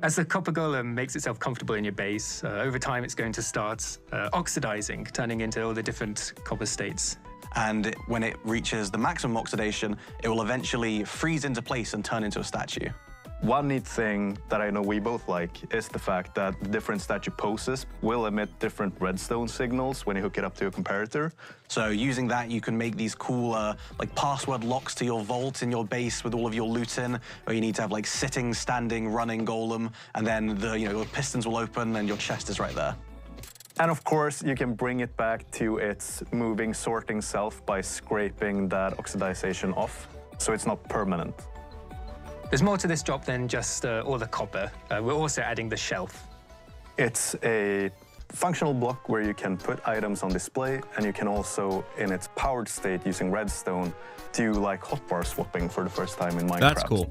As the Copper Golem makes itself comfortable in your base, over time it's going to start oxidizing, turning into all the different copper states. And when it reaches the maximum oxidation, it will eventually freeze into place and turn into a statue. One neat thing that I know we both like is the fact that the different statue poses will emit different redstone signals when you hook it up to a comparator. So using that, you can make these cool like password locks to your vault in your base with all of your loot in, where you need to have like sitting, standing, running golem, and then the pistons will open and your chest is right there. And of course, you can bring it back to its moving, sorting self by scraping that oxidization off, so it's not permanent. There's more to this job than just all the copper. We're also adding the shelf. It's a functional block where you can put items on display, and you can also, in its powered state using redstone, do like hotbar swapping for the first time in Minecraft. That's cool.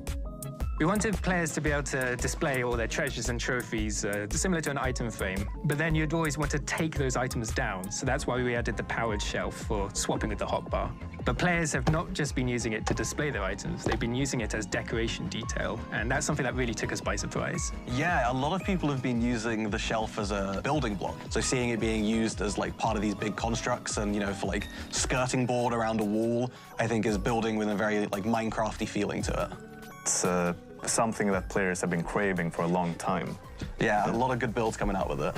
We wanted players to be able to display all their treasures and trophies, similar to an item frame, but then you'd always want to take those items down, so that's why we added the powered shelf for swapping with the hotbar. But players have not just been using it to display their items, they've been using it as decoration detail, and that's something that really took us by surprise. Yeah, a lot of people have been using the shelf as a building block, so seeing it being used as like part of these big constructs and, for like skirting board around a wall, I think is building with a very like Minecrafty feeling to it. It's something that players have been craving for a long time. Yeah, a lot of good builds coming out with it.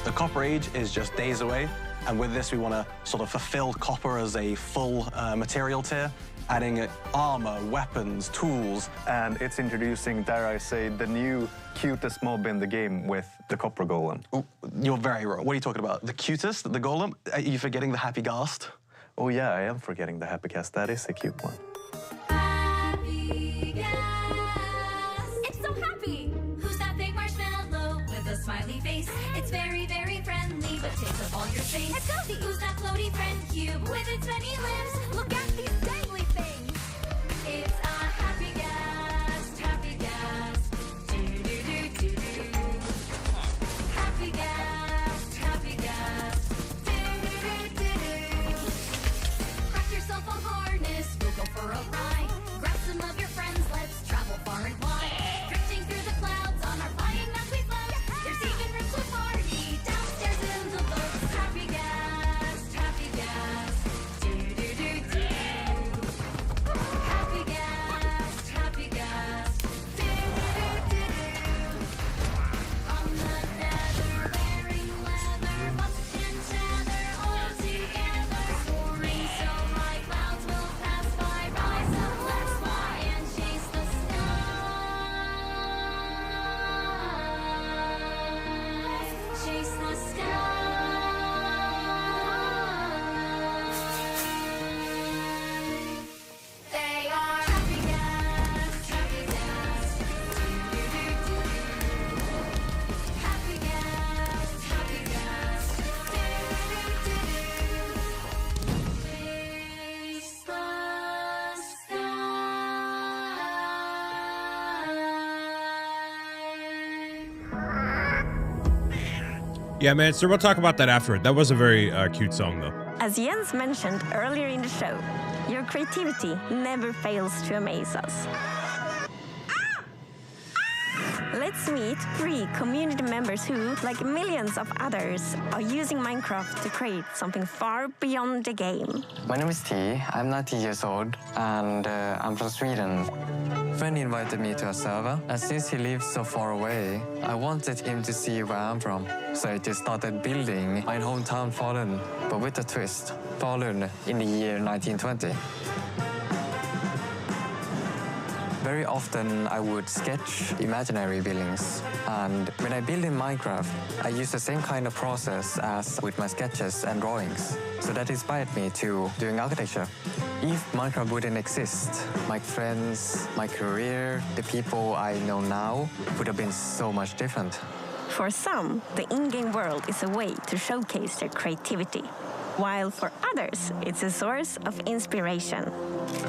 The Copper Age is just days away, and with this we want to sort of fulfill copper as a full material tier, adding armor, weapons, tools. And it's introducing, dare I say, the new cutest mob in the game with the Copper Golem. Ooh, you're very wrong. What are you talking about? The cutest? The Golem? Are you forgetting the Happy Ghast? Oh yeah, I am forgetting the Happy Ghast. That is a cute one. Happy Ghast. It's so happy. Who's that big marshmallow with a smiley face? It's very, very friendly, but takes up all your space. It's cozy. Who's that floaty friend cube with its many limbs? Look at these dangly things. It's a Happy Ghast, Happy Ghast. Do-do-do-do-do. Happy Ghast, Happy Ghast. Do-do-do-do-do. Craft yourself a harness, we'll go for a ride. Grab some of your friends, let's travel far and wide. Drifting through the clouds on our flying mount we float. There's even room to party downstairs in the boat. Happy Ghast, Happy Ghast. Do-do-do-do. Happy Ghast, Happy Ghast. Do-do-do-do. On the nether, wearing leather, bust and tether all together. Soaring so high, clouds will pass by. Rise up, let's fly and chase the sky. Chase the sky. They are Happy Ghast, Happy Ghast. Do-do-do-do. Happy Ghast, Happy Ghast. Do-do-do-do. Chase the Yeah, man. So we'll talk about that afterward. That was a very cute song, though. As Jens mentioned earlier in the show, your creativity never fails to amaze us. Let's meet 3 community members who, like millions of others, are using Minecraft to create something far beyond the game. My name is T. I'm 19 years old, and I'm from Sweden. A friend invited me to a server, and since he lives so far away, I wanted him to see where I'm from. So I just started building my hometown Falun, but with a twist. Falun in the year 1920. Very often I would sketch imaginary buildings, and when I build in Minecraft, I use the same kind of process as with my sketches and drawings. So that inspired me to doing architecture. If Minecraft wouldn't exist, my friends, my career, the people I know now would have been so much different. For some, the in-game world is a way to showcase their creativity, while for others, it's a source of inspiration.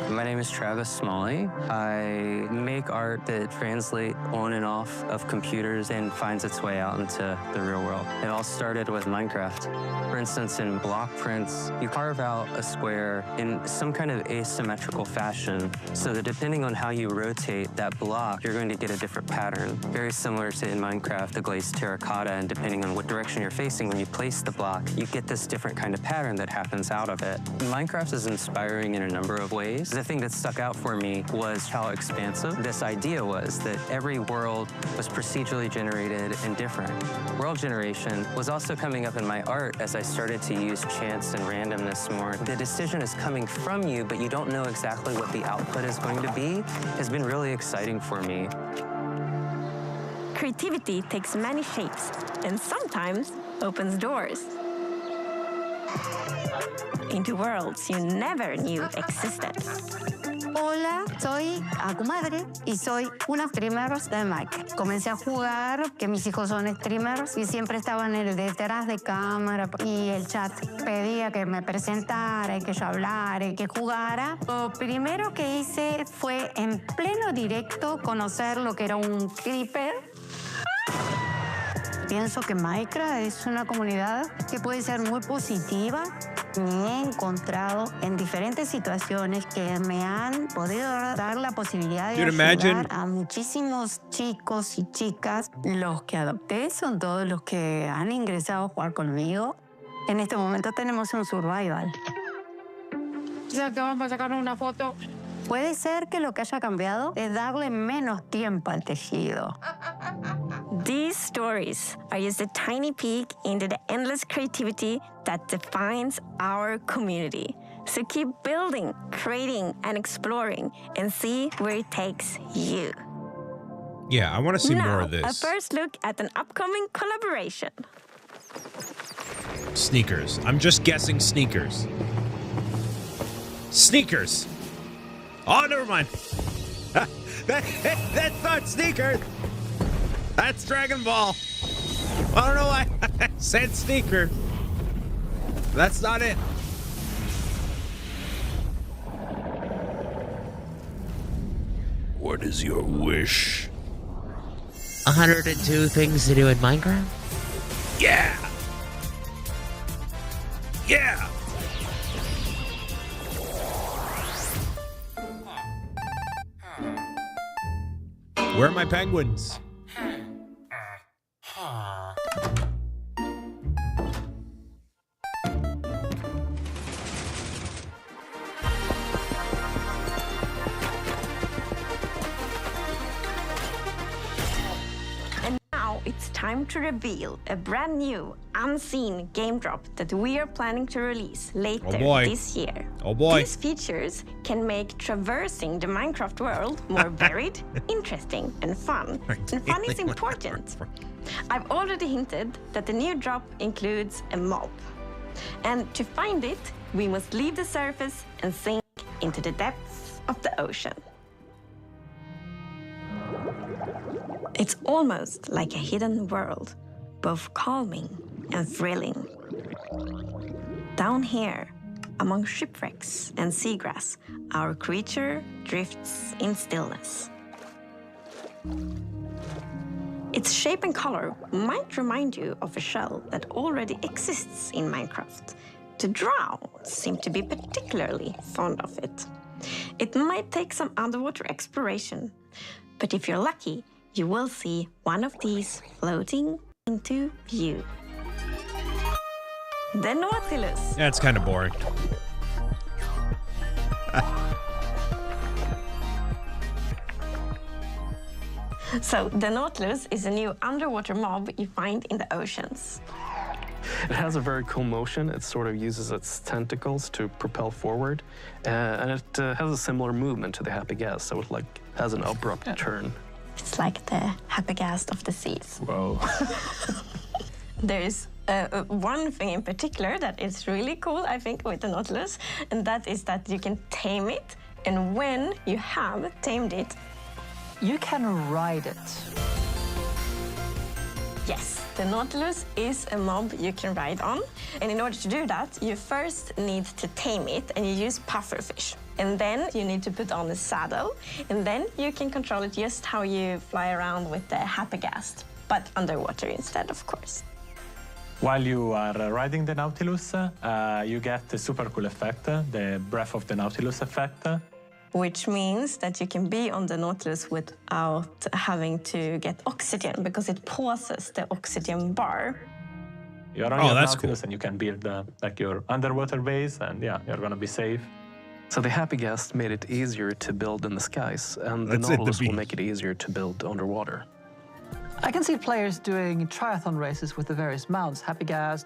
My name is Travis Smalley. I make art that translates on and off of computers and finds its way out into the real world. It all started with Minecraft. For instance, in block prints, you carve out a square in some kind of asymmetrical fashion so that depending on how you rotate that block, you're going to get a different pattern. Very similar to in Minecraft, the glazed terracotta, and depending on what direction you're facing when you place the block, you get this different kind of pattern that happens out of it. Minecraft is inspiring in a number of ways. The thing that stuck out for me was how expansive this idea was, that every world was procedurally generated and different. World generation was also coming up in my art as I started to use chance and randomness more. The decision is coming from you, but you don't know exactly what the output is going to be, has been really exciting for me. Creativity takes many shapes and sometimes opens doors into worlds you never knew existed. Hola, soy a comadre y soy una streamer de Minecraft. Comencé a jugar, que mis hijos son streamers y siempre estaban detrás de cámara y el chat pedía que me presentara y que yo hablara y que jugara. Lo primero que hice fue en pleno directo conocer lo que era un creeper. Pienso que Minecraft es una comunidad que puede ser muy positiva. Me he encontrado en diferentes situaciones que me han podido dar la posibilidad de ayudar a muchísimos chicos y chicas. Los que adopté son todos los que han ingresado a jugar conmigo. En este momento tenemos un survival. Ya que vamos a sacar una foto. Puede ser que lo que haya cambiado es darle menos tiempo al tejido. These stories are just a tiny peek into the endless creativity that defines our community. So keep building, creating, and exploring and see where it takes you. Yeah, I want to see now, more of this. A first look at an upcoming collaboration. Sneakers. I'm just guessing sneakers. Sneakers. Oh, never mind. That's not sneakers. That's Dragon Ball. I don't know why I said sneaker. That's not it. What is your wish? 102 things to do in Minecraft? Yeah. Yeah. Where are my penguins? And now it's time to reveal a brand new, unseen game drop that we are planning to release later this year. Oh boy. These features can make traversing the Minecraft world more varied, interesting, and fun. And fun is important. I've already hinted that the new drop includes a mob. And to find it, we must leave the surface and sink into the depths of the ocean. It's almost like a hidden world, both calming and thrilling. Down here, among shipwrecks and seagrass, our creature drifts in stillness. Its shape and color might remind you of a shell that already exists in Minecraft. The drow seem to be particularly fond of it. It might take some underwater exploration, but if you're lucky, you will see one of these floating into view. The Nautilus. That's kind of boring. So the Nautilus is a new underwater mob you find in the oceans. It has a very cool motion. It sort of uses its tentacles to propel forward, and it has a similar movement to the Happy Gas, so it has an abrupt turn. It's like the Happy Gas of the seas. Whoa. There's one thing in particular that is really cool, I think, with the Nautilus, and that is that you can tame it, and when you have tamed it, you can ride it. Yes, the Nautilus is a mob you can ride on. And in order to do that, you first need to tame it, and you use pufferfish. And then you need to put on a saddle, and then you can control it just how you fly around with the Happy Gas, but underwater instead, of course. While you are riding the Nautilus, you get the super cool effect, the Breath of the Nautilus effect. Which means that you can be on the Nautilus without having to get oxygen, because it pauses the oxygen bar. You're on your Nautilus, and you can build like your underwater base, and yeah, you're gonna be safe. So the Happy Gas made it easier to build in the skies, and the Nautilus will make it easier to build underwater. I can see players doing triathlon races with the various mounts, Happy Gas,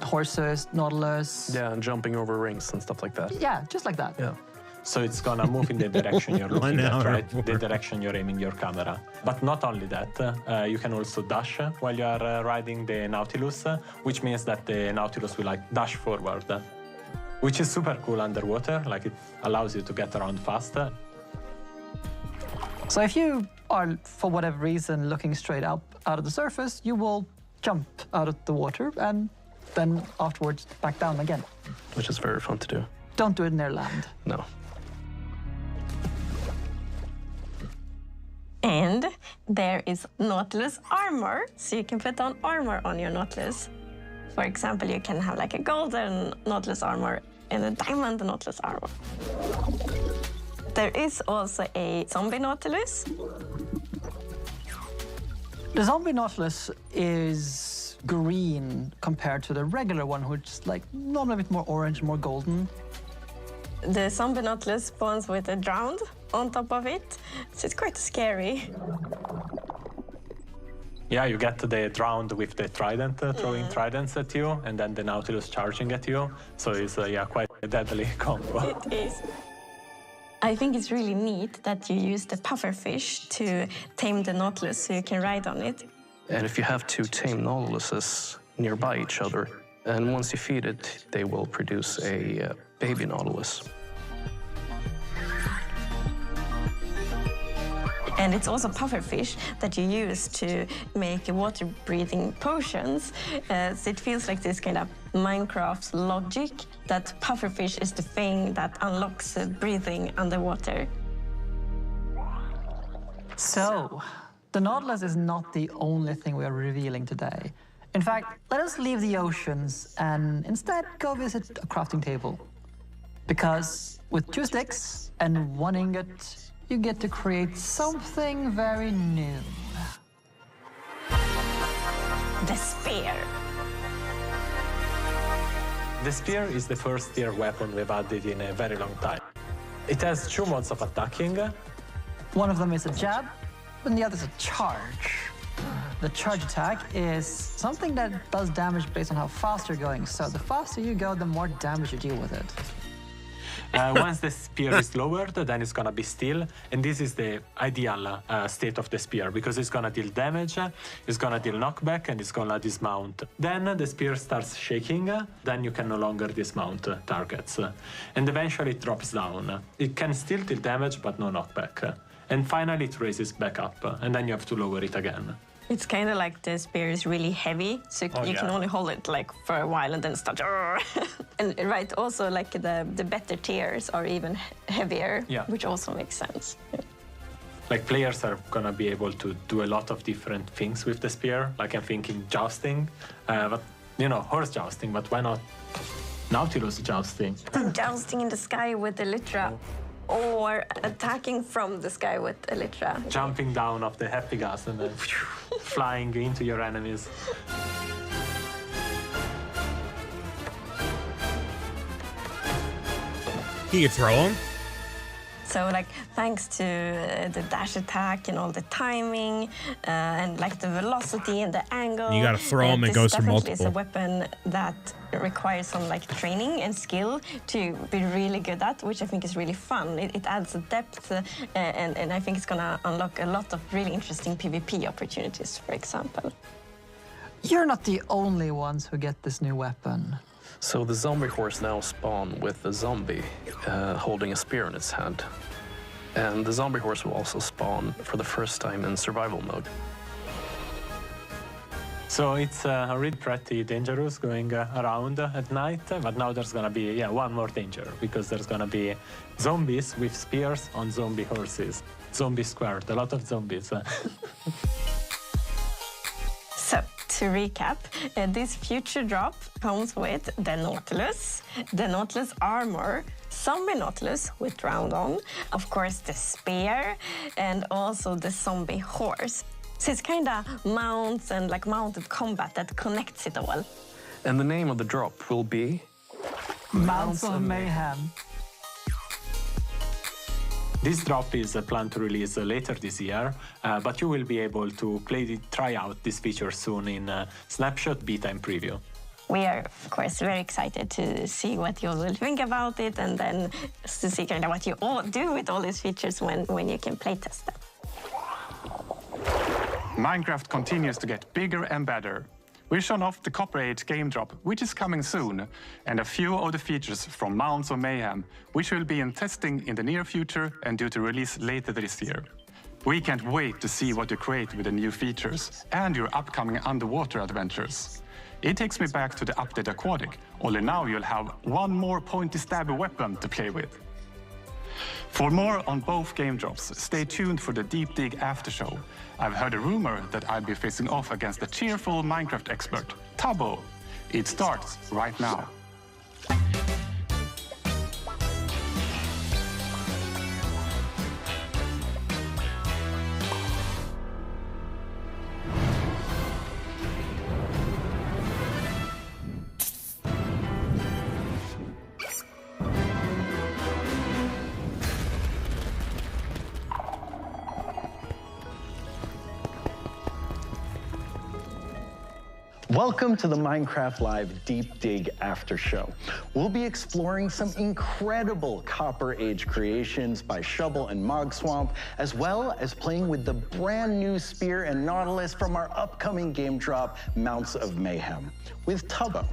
horses, Nautilus. Yeah, and jumping over rings and stuff like that. Yeah, just like that. Yeah. So it's gonna move in the direction you're looking at, right? The direction you're aiming your camera. But not only that, you can also dash while you are riding the Nautilus, which means that the Nautilus will like dash forward, which is super cool underwater. Like it allows you to get around faster. So if you are, for whatever reason, looking straight up out of the surface, you will jump out of the water and then afterwards back down again. Which is very fun to do. Don't do it near land. No. And there is Nautilus armor, so you can put on armor on your Nautilus. For example, you can have like a golden Nautilus armor and a diamond Nautilus armor. There is also a zombie Nautilus. The zombie Nautilus is green compared to the regular one, which is like normally a bit more orange, more golden. The zombie Nautilus spawns with a drowned on top of it, so it's quite scary. Yeah, you get the drowned with the trident, throwing tridents at you, and then the Nautilus charging at you. So it's quite a deadly combo. It is. I think it's really neat that you use the pufferfish to tame the Nautilus so you can ride on it. And if you have two tame Nautiluses nearby each other, and once you feed it, they will produce a baby Nautilus. And it's also pufferfish that you use to make water-breathing potions. So it feels like this kind of Minecraft logic that pufferfish is the thing that unlocks breathing underwater. So, the Nautilus is not the only thing we are revealing today. In fact, let us leave the oceans and instead go visit a crafting table. Because with 2 sticks and 1 ingot, you get to create something very new. The spear. The spear is the first tier weapon we've added in a very long time. It has 2 modes of attacking. One of them is a jab, and the other is a charge. The charge attack is something that does damage based on how fast you're going. So the faster you go, the more damage you deal with it. Once the spear is lowered, then it's gonna be still, and this is the ideal state of the spear because it's gonna deal damage, it's gonna deal knockback, and it's gonna dismount. Then the spear starts shaking, then you can no longer dismount targets, and eventually it drops down. It can still deal damage, but no knockback. And finally it raises back up, and then you have to lower it again. It's kind of like the spear is really heavy, so you can only hold it like for a while and then start. And right, also like the better tiers are even heavier, which also makes sense. Yeah. Like players are gonna be able to do a lot of different things with the spear. Like I'm thinking jousting, but you know, horse jousting, but why not Nautilus jousting? Jousting in the sky with the Elytra. or attacking from the sky with Elytra. Jumping down off the happy gas and then flying into your enemies. Can you throw them? So like thanks to the dash attack and all the timing and like the velocity and the angle. You gotta throw 'em and this goes for definitely is a multiple. weapon that requires some like training and skill to be really good at, which I think is really fun. It adds a depth and I think it's gonna unlock a lot of really interesting PvP opportunities, for example. You're not the only ones who get this new weapon. So the zombie horse now spawn with a zombie holding a spear in its hand. And the zombie horse will also spawn for the first time in survival mode. So it's already pretty dangerous going around at night, but now there's gonna be one more danger because there's gonna be zombies with spears on zombie horses. Zombie squared, a lot of zombies. So, to recap, this future drop comes with the Nautilus armor, zombie Nautilus with round on, of course the spear, and also the zombie horse. So it's kind of mounts and like mounted combat that connects it all. And the name of the drop will be Mounts of Mayhem. This drop is planned to release later this year, but you will be able to try out this feature soon in Snapshot, Beta, and Preview. We are, of course, very excited to see what you will think about it and then to see kind of what you all do with all these features when you can playtest them. Minecraft continues to get bigger and better. We've shown off the Copper Age game drop, which is coming soon, and a few of the features from Mounts of Mayhem, which will be in testing in the near future and due to release later this year. We can't wait to see what you create with the new features and your upcoming underwater adventures. It takes me back to the update Aquatic, only now you'll have one more pointy stabby weapon to play with. For more on both game drops, stay tuned for the Deep Dig after show. I've heard a rumor that I'll be facing off against the cheerful Minecraft expert, Tabo. It starts right now. Welcome to the Minecraft Live Deep Dig After Show. We'll be exploring some incredible Copper Age creations by Shovel and Mogswamp, as well as playing with the brand new Spear and Nautilus from our upcoming game drop, Mounts of Mayhem, with Tubbo.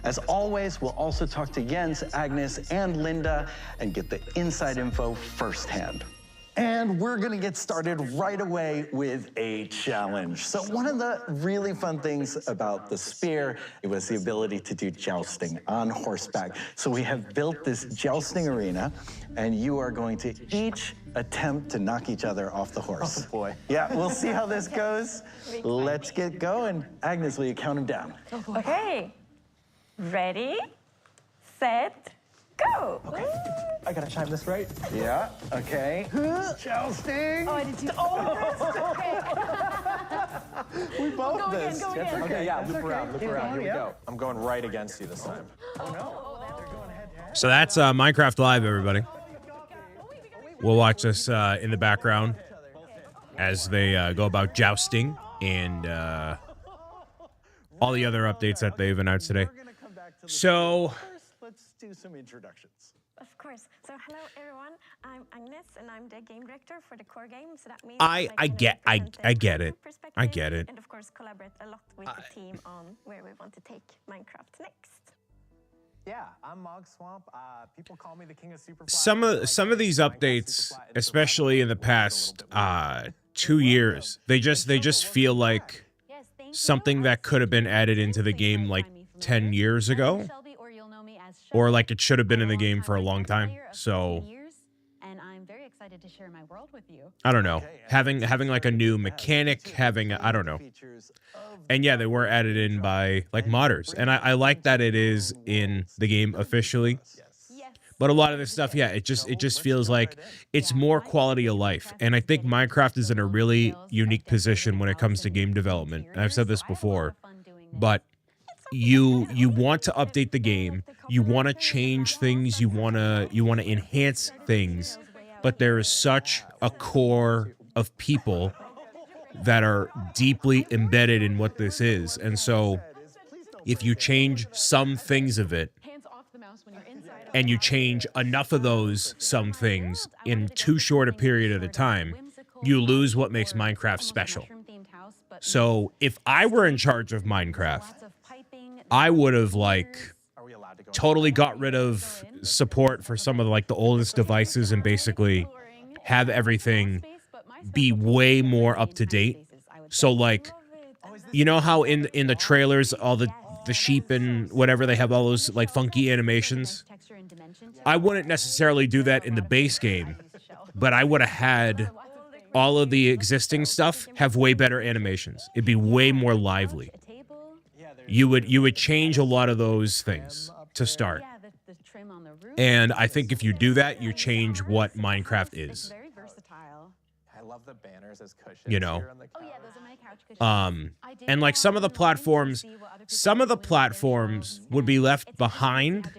As always, we'll also talk to Jens, Agnes, and Linda and get the inside info firsthand. And we're gonna get started right away with a challenge. So one of the really fun things about the spear, it was the ability to do jousting on horseback. So we have built this jousting arena, and you are going to each attempt to knock each other off the horse. Oh boy. Yeah, we'll see how this goes. Let's get going. Agnes, will you count them down? Okay, ready, set, go. Okay. I gotta time this right. Yeah, okay. Jousting. Oh, I did too. Oh, We both Go again, missed. go again. Okay, yeah, That's loop around, okay. loop around. Here we Yeah. go. I'm going right against you this time. So that's Minecraft Live, everybody. We'll watch this in the background as they go about jousting and all the other updates that they've announced today. So Let's do some introductions. Of course. So hello everyone. I'm Agnes and I'm the game director for the core game. So that means I get it. I get it. And of course collaborate a lot with the team on where we want to take Minecraft next. Yeah, I'm Mogswamp. People call me the king of super. Some of these updates, especially in the past 2 years, they just feel like something that could have been added into the game like 10 years ago, or like it should have been in the game for a long time. So And I'm very excited to share my world with you. I don't know, having like a new mechanic, I don't know. And yeah, they were added in by like modders, and I like that it is in the game officially. But a lot of this stuff, yeah, it just feels like it's more quality of life. And I think Minecraft is in a really unique position when it comes to game development. And I've said this before, but you want to update the game, you want to change things, you want to enhance things, but there is such a core of people that are deeply embedded in what this is. And so if you change some things of it, and you change enough of those some things in too short a period of the time, you lose what makes Minecraft special. So if I were in charge of Minecraft, I would have like totally got rid of support for some of the oldest devices and basically have everything be way more up to date. So like, you know how in the trailers all the sheep and whatever, they have all those like funky animations? I wouldn't necessarily do that in the base game, but I would have had all of the existing stuff have way better animations. It'd be way more lively. You would change a lot of those things to start. And I think if you do that, you change what Minecraft is. I love the banners as cushions. You know? Here on the couch. And like some of the platforms would be left behind,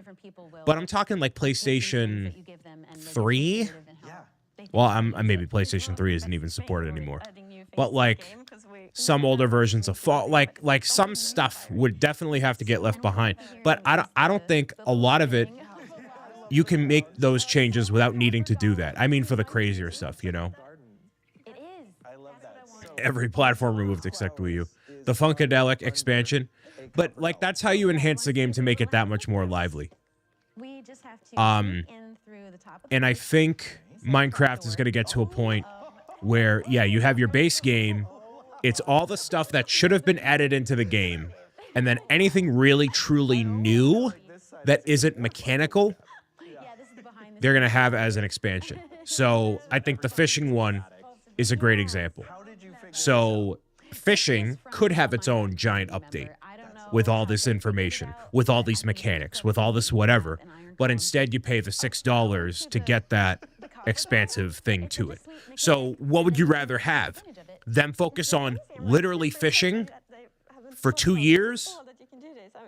but I'm talking like PlayStation 3. Well, maybe PlayStation 3 isn't even supported anymore, but like some older versions of Fall, like some stuff would definitely have to get left behind. But I don't think a lot of it you can make those changes without needing to do that. I mean, for the crazier stuff, you know. Every platform removed except Wii U. The Funkadelic expansion. But, like, that's how you enhance the game to make it that much more lively. And I think Minecraft is going to get to a point where, yeah, you have your base game. It's all the stuff that should have been added into the game. And then anything really, truly new that isn't mechanical, they're going to have as an expansion. So I think the fishing one is a great example. So fishing could have its own giant update with all this information, with all these mechanics, with all this whatever. But instead you pay the $6 to get that expansive thing to it. So what would you rather have? Them focus on literally fishing for 2 years?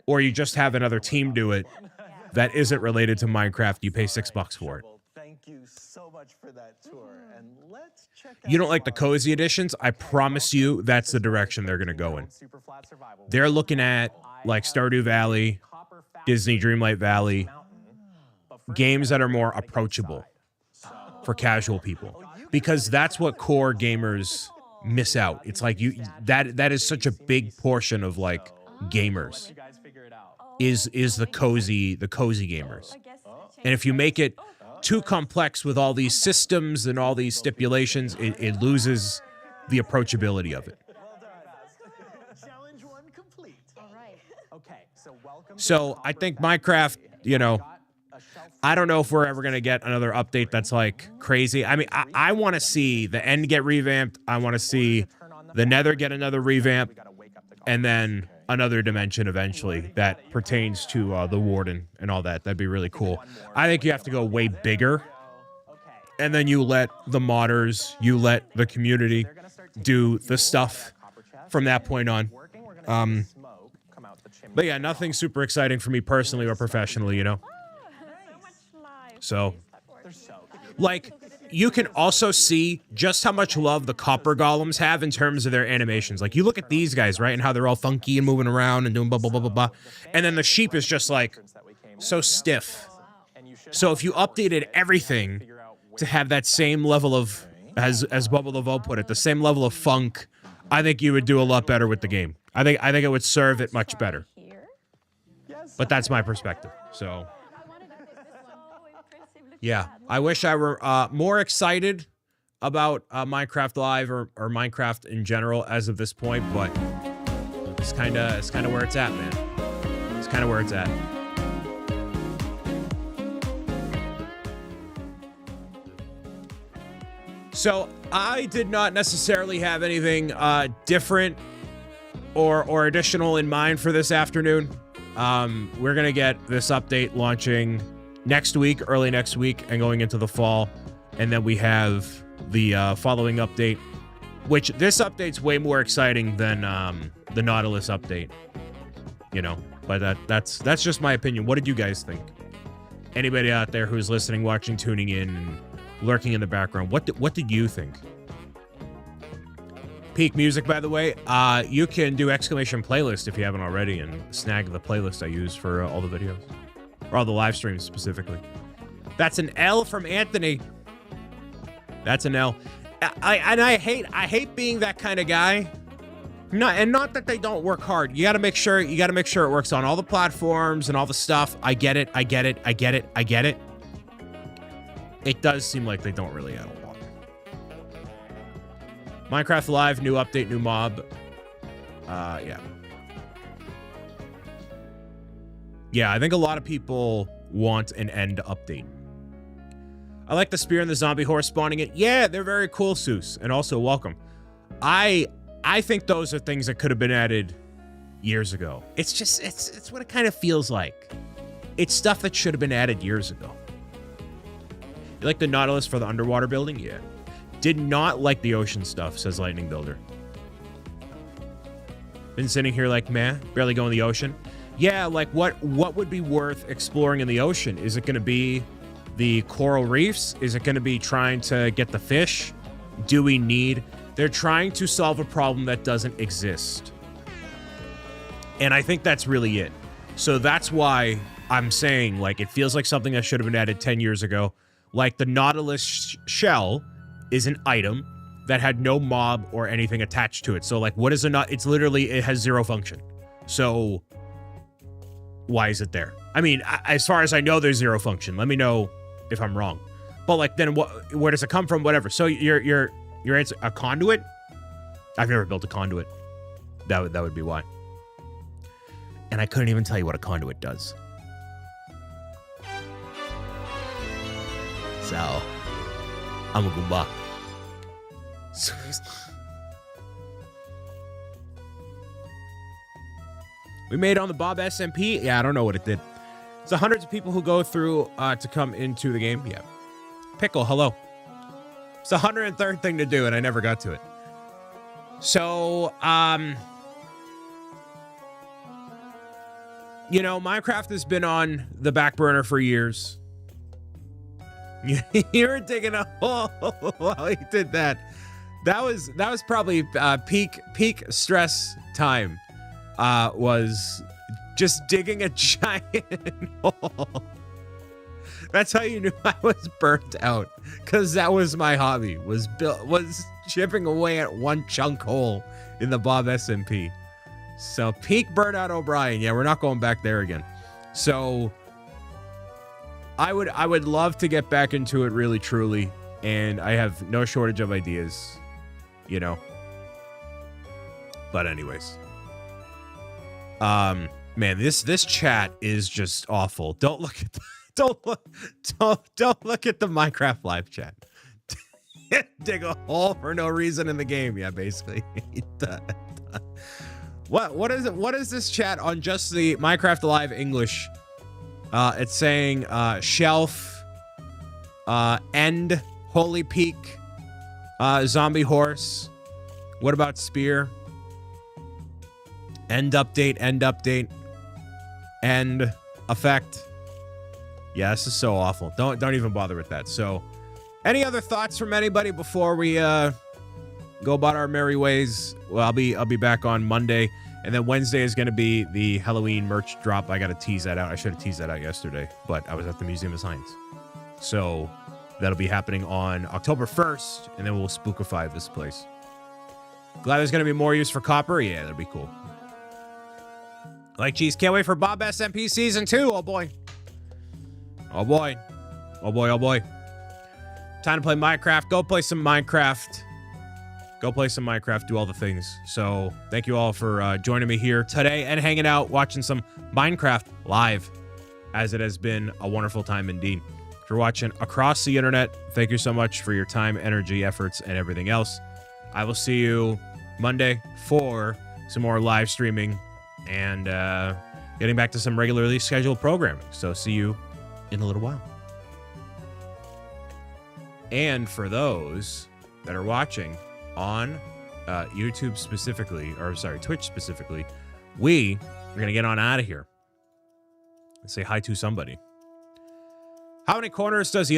Or you just have another team do it that isn't related to Minecraft, you pay $6 for it. Thank you so much for that tour. And let's check You don't like the cozy editions? I promise you that's the direction they're going to go in. They're looking at like Stardew Valley, Disney Dreamlight Valley, games that are more approachable for casual people, because that's what core gamers miss out. It's like that is such a big portion of like gamers is the cozy gamers. And if you make it too complex with all these systems and all these stipulations, it loses the approachability of it. Challenge 1 complete. All right. Okay, so welcome. So I think Minecraft, you know, I don't know if we're ever going to get another update that's like crazy. I mean, I want to see the end get revamped. I want to see the Nether get another revamp, and then another dimension eventually that pertains to the Warden and all that. That'd be really cool. I think you have to go way bigger, and then you let the modders, you let the community do the stuff from that point on. But yeah, nothing super exciting for me personally or professionally, you know? So, like, you can also see just how much love the copper golems have in terms of their animations. Like, you look at these guys, right, and how they're all funky and moving around and doing blah, blah, blah, blah, blah. And then the sheep is just, like, so stiff. So if you updated everything to have that same level of, as Bubble the Vo put it, the same level of funk, I think you would do a lot better with the game. I think it would serve it much better. But that's my perspective, so... Yeah, I wish I were more excited about Minecraft Live or Minecraft in general as of this point, but it's kind of where it's at, man. It's kind of where it's at. So I did not necessarily have anything different or additional in mind for this afternoon. We're gonna get this update launching next week, early next week, and going into the fall. And then we have the following update, which this update's way more exciting than the Nautilus update. You know, but that's just my opinion. What did you guys think? Anybody out there who's listening, watching, tuning in, and lurking in the background, what did you think? Peak Music, by the way, you can do exclamation playlist if you haven't already and snag the playlist I use for all the videos. Or all the live streams specifically. That's an L from Anthony. That's an L. I hate being that kind of guy. Not that they don't work hard. You gotta make sure it works on all the platforms and all the stuff. I get it. It does seem like they don't really add a lot. Minecraft Live, new update, new mob. Yeah. Yeah, I think a lot of people want an end update. I like the spear and the zombie horse spawning it. Yeah, they're very cool, Seuss. And also, welcome. I think those are things that could have been added years ago. It's just, it's what it kind of feels like. It's stuff that should have been added years ago. You like the Nautilus for the underwater building? Yeah. Did not like the ocean stuff, says Lightning Builder. Been sitting here like, meh, barely going the ocean. Yeah, like what would be worth exploring in the ocean? Is it going to be the coral reefs? Is it going to be trying to get the fish? Do we need... They're trying to solve a problem that doesn't exist. And I think that's really it. So that's why I'm saying, like, it feels like something that should have been added 10 years ago. Like, the Nautilus shell is an item that had no mob or anything attached to it. So, like, what is a nut? It's literally, it has zero function. So, why is it there? I mean, as far as I know, there's zero function. Let me know if I'm wrong. But, like, then where does it come from? Whatever. So, your answer, a conduit? I've never built a conduit. That would be why. And I couldn't even tell you what a conduit does. So, I'm a goomba. We made it on the Bob SMP? Yeah, I don't know what it did. So hundreds of people who go through to come into the game. Yeah. Pickle, hello. It's the 103rd thing to do, and I never got to it. So, you know, Minecraft has been on the back burner for years. You were digging a hole while he did that. That was probably peak stress time. Was just digging a giant hole. That's how you knew I was burnt out, because that was my hobby. Was chipping away at one chunk hole in the Bob SMP. So peak burnout O'Brien. Yeah, we're not going back there again. So I would love to get back into it really truly, and I have no shortage of ideas, you know. But anyways. Man, this chat is just awful. Don't look at don't look at the Minecraft live chat. Dig a hole for no reason in the game. Yeah, basically. What is it? What is this chat on just the Minecraft Live English? It's saying shelf, end, holy peak, zombie horse. What about spear? End update, end effect. Yeah, this is so awful. Don't even bother with that. So, any other thoughts from anybody before we go about our merry ways? Well, I'll be back on Monday, and then Wednesday is going to be the Halloween merch drop. I got to tease that out. I should have teased that out yesterday, but I was at the Museum of Science. So, that'll be happening on October 1st, and then we'll spookify this place. Glad there's going to be more use for copper. Yeah, that'd be cool. Like cheese, can't wait for Bob SMP Season 2. Oh, boy. Oh, boy. Oh, boy, oh, boy. Time to play Minecraft. Go play some Minecraft. Go play some Minecraft. Do all the things. So, thank you all for joining me here today and hanging out, watching some Minecraft live, as it has been a wonderful time indeed. If you're watching across the internet, thank you so much for your time, energy, efforts, and everything else. I will see you Monday for some more live streaming and getting back to some regularly scheduled programming. So see you in a little while. And for those that are watching on YouTube specifically, or sorry, Twitch specifically, we are going to get on out of here and say hi to somebody. How many corners does the